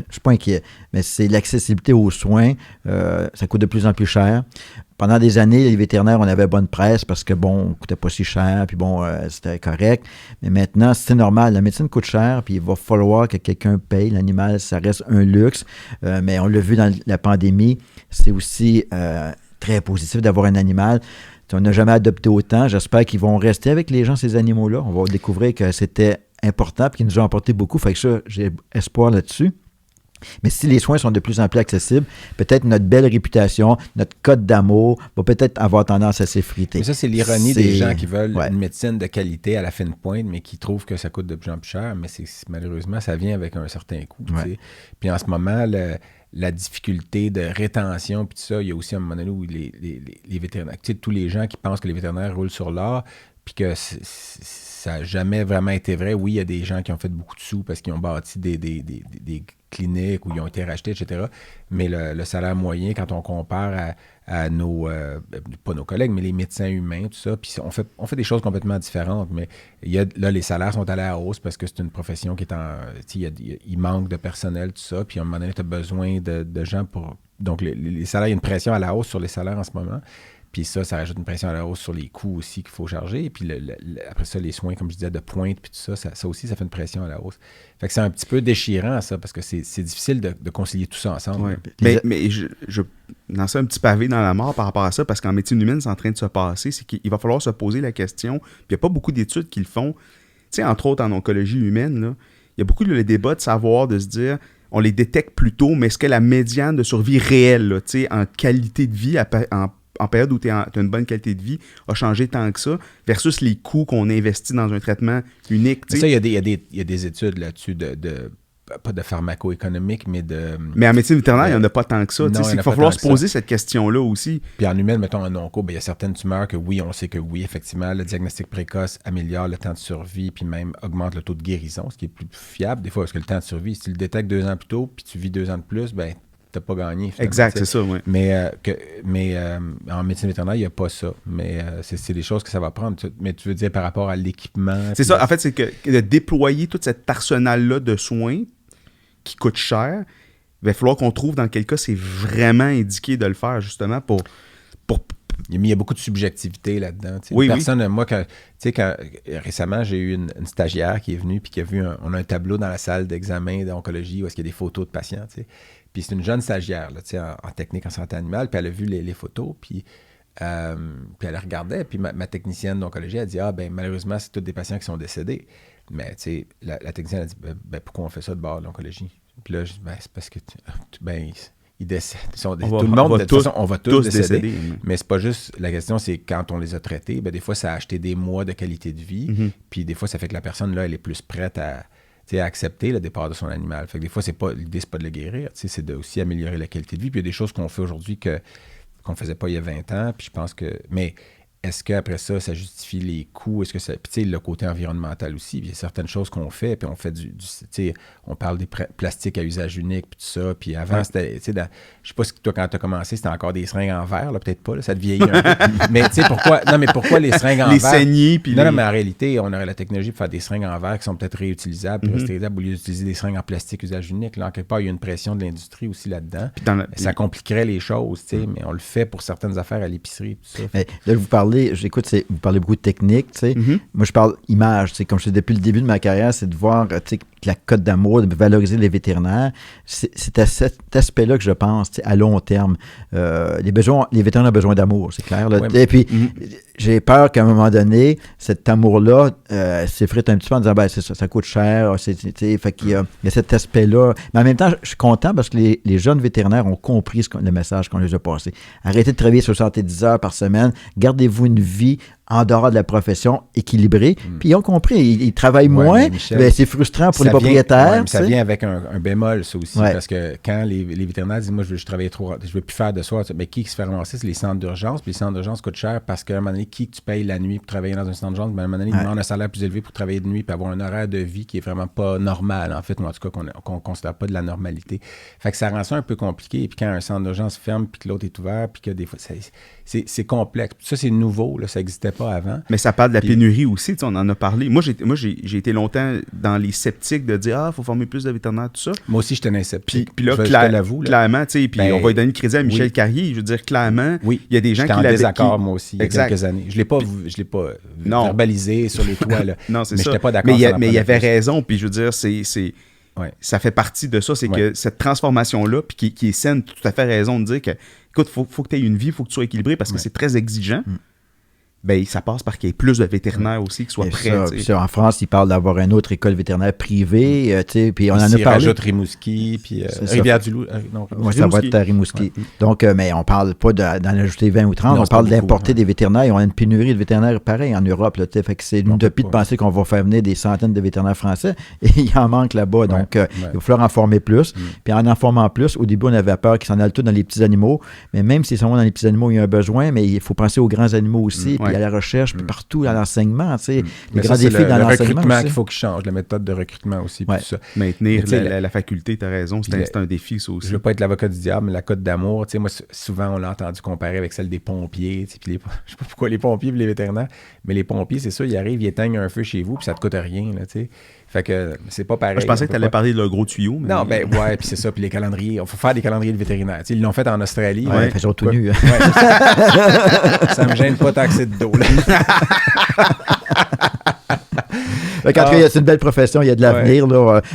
suis pas inquiet, mais c'est l'accessibilité aux soins, ça coûte de plus en plus cher. Pendant des années, les vétérinaires, on avait bonne presse parce que, bon, on ne coûtait pas si cher, puis bon, c'était correct. Mais maintenant, c'est normal. La médecine coûte cher, puis il va falloir que quelqu'un paye. L'animal, ça reste un luxe. Mais on l'a vu dans la pandémie, c'est aussi très positif d'avoir un animal. On n'a jamais adopté autant. J'espère qu'ils vont rester avec les gens, ces animaux-là. On va découvrir que c'était important et qu'ils nous ont apporté beaucoup. Fait que ça, j'ai espoir là-dessus. Mais si les soins sont de plus en plus accessibles, peut-être notre belle réputation, notre code d'amour va peut-être avoir tendance à s'effriter. Mais ça, c'est l'ironie des gens qui veulent une médecine de qualité à la fine pointe, mais qui trouvent que ça coûte de plus en plus cher. Mais malheureusement, ça vient avec un certain coût. Ouais. Puis en ce moment, la difficulté de rétention, puis tout ça, il y a aussi un moment donné où les vétérinaires, tous les gens qui pensent que les vétérinaires roulent sur l'or, puis que ça n'a jamais vraiment été vrai. Oui, il y a des gens qui ont fait beaucoup de sous parce qu'ils ont bâti des cliniques où ils ont été rachetés, etc. Mais le salaire moyen, quand on compare à nos, pas nos collègues, mais les médecins humains, tout ça, puis on fait des choses complètement différentes, mais là, les salaires sont allés à la hausse parce que c'est une profession qui est il manque de personnel, tout ça, puis à un moment donné, tu as besoin de gens pour... Donc, les salaires, il y a une pression à la hausse sur les salaires en ce moment. Puis ça rajoute une pression à la hausse sur les coûts aussi qu'il faut charger. Et puis après ça, les soins, comme je disais, de pointe, puis tout ça, ça aussi, ça fait une pression à la hausse. Fait que c'est un petit peu déchirant, ça, parce que c'est difficile de concilier tout ça ensemble. Ouais. Mais je lance un petit pavé dans la mort par rapport à ça, parce qu'en médecine humaine, c'est en train de se passer. C'est qu'il va falloir se poser la question. Puis il n'y a pas beaucoup d'études qui le font. Tu sais, entre autres, en oncologie humaine, là, il y a beaucoup de débats de savoir, de se dire... On les détecte plus tôt, mais est-ce que la médiane de survie réelle, là, en qualité de vie, en période où tu as une bonne qualité de vie, a changé tant que ça, versus les coûts qu'on investit dans un traitement unique. Ça, il y a des études là-dessus, pas de pharmaco-économique, mais de... Mais en médecine vétérinaire, il n'y en a pas tant que ça. C'est qu'il va falloir se poser cette question-là aussi. Puis en humaine, mettons en onco, il y a certaines tumeurs que oui, on sait que oui, effectivement, le diagnostic précoce améliore le temps de survie, puis même augmente le taux de guérison, ce qui est plus fiable. Des fois, parce que le temps de survie, si tu le détectes 2 ans plus tôt, puis tu vis 2 ans de plus, ben t'as pas gagné. Exact, c'est ça, oui. Mais en médecine vétérinaire, il n'y a pas ça. Mais c'est des choses que ça va prendre. Mais tu veux dire par rapport à l'équipement? C'est ça. En fait, c'est que de déployer tout cet arsenal-là de soins qui coûte cher, il va falloir qu'on trouve dans quel cas c'est vraiment indiqué de le faire, justement, pour... Il y a beaucoup de subjectivité là-dedans. Oui, personne, moi, récemment, j'ai eu une stagiaire qui est venue puis qui a vu on a un tableau dans la salle d'examen d'oncologie où est-ce qu'il y a des photos de patients, tu sais. Puis c'est une jeune stagiaire là, en technique en santé animale, puis elle a vu les photos, puis elle regardait, puis ma technicienne d'oncologie a dit « Ah, ben malheureusement, c'est tous des patients qui sont décédés. » Mais tu sais, la technicienne a dit « Pourquoi on fait ça de bord de l'oncologie? » Puis là, je dis « C'est parce que, ils décèdent. Tout le monde, de toute façon, on va tous décéder. Mais c'est pas juste, la question, c'est quand on les a traités, des fois, ça a acheté des mois de qualité de vie, puis des fois, ça fait que la personne, là, elle est plus prête à accepter le départ de son animal. Fait que des fois, l'idée, c'est pas de le guérir, c'est de aussi améliorer la qualité de vie. Puis il y a des choses qu'on fait aujourd'hui qu'on faisait pas il y a 20 ans, puis je pense que... Mais est-ce qu'après ça, ça justifie les coûts? Est-ce que ça... Puis tu sais, le côté environnemental aussi, il y a certaines choses qu'on fait, puis on fait tu sais, on parle des plastiques à usage unique, puis tout ça, puis avant, c'était... Tu sais, je sais pas si toi, quand tu as commencé, c'était encore des seringues en verre, là, peut-être pas, là, ça te vieillit un peu. Mais tu sais, pourquoi les seringues en verre? Les saignées, puis non, mais en réalité, on aurait la technologie pour faire des seringues en verre qui sont peut-être réutilisables, puis restérisables, au lieu d'utiliser des seringues en plastique usage unique. Là, en quelque part, il y a une pression de l'industrie aussi là-dedans. Ça compliquerait les choses, tu sais, mais on le fait pour certaines affaires à l'épicerie, tout ça. Mais là, vous parlez beaucoup de technique, tu sais. Moi, je parle image, tu sais, comme je dis depuis le début de ma carrière, c'est de voir, tu sais, la cote d'amour, de valoriser les vétérinaires. C'est à cet aspect-là que je pense, tu sais, à long terme. Les vétérinaires ont besoin d'amour, c'est clair. Là. Et puis, j'ai peur qu'à un moment donné, cet amour-là s'effrite un petit peu en disant, ben c'est ça coûte cher, fait qu'il y a cet aspect-là. Mais en même temps, je suis content parce que les jeunes vétérinaires ont compris le message qu'on les a passé. Arrêtez de travailler 70 heures par semaine, gardez-vous une vie en dehors de la profession équilibrée. Puis ils ont compris, ils travaillent moins, mais c'est frustrant pour les propriétaires. Ça vient avec un bémol, ça aussi, parce que quand les vétérinaires disent « moi, je veux travailler trop, je veux plus faire de soir », mais qui se fait ramasser? C'est les centres d'urgence, puis les centres d'urgence coûtent cher parce qu'à un moment donné, qui tu payes la nuit pour travailler dans un centre d'urgence, à un moment donné, il demande un salaire plus élevé pour travailler de nuit puis avoir un horaire de vie qui est vraiment pas normal, en fait, ou en tout cas qu'on ne considère pas de la normalité. Fait que ça rend ça un peu compliqué, et puis quand un centre d'urgence ferme, puis que l'autre est ouvert, puis que des fois, c'est complexe. Ça, c'est nouveau, là, ça n'existait pas avant. Mais ça parle de la pénurie aussi, on en a parlé. Moi, j'ai été longtemps dans les sceptiques de dire « Ah, il faut former plus de vétérinaires, tout ça. » Moi aussi, je tenais sceptique. Puis là, clairement, tu sais, puis on va lui donner le crédit à Michel Carrier. Je veux dire, clairement, il y a des gens qui l'avaient... J'étais en désaccord, moi aussi, il y a quelques années. Je ne l'ai pas verbalisé sur les toits, là. Non, c'est ça. Mais je n'étais pas d'accord. Mais il y avait raison, puis je veux dire, ça fait partie de ça, c'est que cette transformation-là, puis qui est saine, tu as tout à fait raison de dire que, écoute, faut que tu aies une vie, il faut que tu sois équilibré parce que c'est très exigeant. Ben, ça passe par qu'il y ait plus de vétérinaires aussi qui soient prêts. En France, ils parlent d'avoir une autre école vétérinaire privée, puis on en a parlé. Rajoute Rimouski, puis Rivière-du-Loup. Ça va être à Rimouski. Donc, mais on ne parle pas d'en ajouter 20 ou 30, on parle d'importer des vétérinaires. Et on a une pénurie de vétérinaires pareil en Europe. Là, fait que c'est une utopie de penser qu'on va faire venir des centaines de vétérinaires français et il en manque là-bas. Donc, il va falloir en former plus. Puis en formant plus, au début, on avait peur qu'ils s'en allent tout dans les petits animaux. Mais même si sont dans les petits animaux, il y a un besoin, mais il faut penser aux grands animaux aussi. Puis à la recherche, puis partout à l'enseignement, tu sais, les grands défis dans l'enseignement. Le recrutement qu'il faut qu'il change, la méthode de recrutement aussi, puis tout ça. Maintenir la faculté, tu as raison, c'est un défi, ça aussi. Je ne veux pas être l'avocat du diable, mais la cote d'amour, tu sais, moi, souvent, on l'a entendu comparer avec celle des pompiers, tu sais, puis je sais pas pourquoi les pompiers et les vétérinaires, mais les pompiers, c'est ça, ils arrivent, ils éteignent un feu chez vous, puis ça te coûte rien, là, tu sais. Fait que c'est pas pareil. Je pensais que tu allais parler de leur gros tuyau. Mais... Non, ben ouais, puis c'est ça. Puis les calendriers, il faut faire des calendriers de vétérinaires. T'sais, ils l'ont fait en Australie. Ouais, ils sont tout nus. Ça me gêne pas taxer de dos. Quand c'est une belle profession, il y a de l'avenir.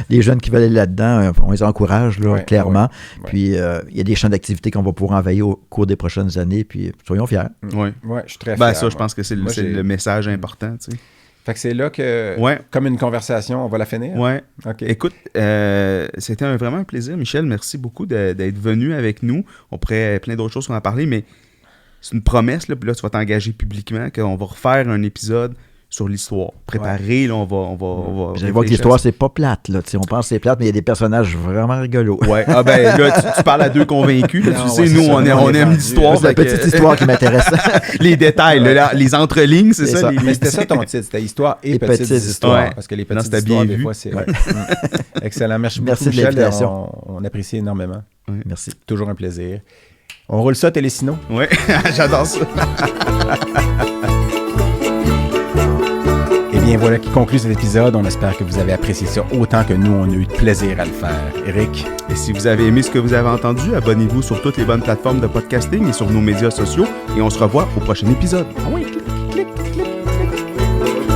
Les jeunes qui veulent aller là-dedans, on les encourage, clairement. Puis il y a des champs d'activité qu'on va pouvoir envahir au cours des prochaines années. Puis soyons fiers. Oui, je suis très fier. Ça, je pense que c'est le message important. Tu sais. Fait que c'est là que, comme une conversation, on va la finir? Oui. Okay. Écoute, c'était vraiment un plaisir, Michel. Merci beaucoup d'être venu avec nous. On pourrait plein d'autres choses qu'on a parlé, mais c'est une promesse, là, puis là, tu vas t'engager publiquement qu'on va refaire un épisode sur l'histoire. Préparé, là, on va vous allez voir que l'histoire, c'est pas plate. Là. On pense que c'est plate, mais il y a des personnages vraiment rigolos. Ouais. Ah ben là, tu parles à deux convaincus. Là, tu sais, nous, on aime l'histoire. C'est la petite histoire qui m'intéresse. Les détails, là, les entrelignes, c'est ça. Mais c'était ça ton titre, c'était histoire et petites histoires. Parce que les petites histoires, des fois, c'est... Excellent. Merci beaucoup, Michel. On apprécie énormément. Merci. Toujours un plaisir. On roule ça, Télésino? Oui, j'adore ça. Et bien voilà qui conclut cet épisode. On espère que vous avez apprécié ça autant que nous, on a eu de plaisir à le faire. Eric? Et si vous avez aimé ce que vous avez entendu, abonnez-vous sur toutes les bonnes plateformes de podcasting et sur nos médias sociaux. Et on se revoit au prochain épisode. Ah oui, clic, clic, clic, clic.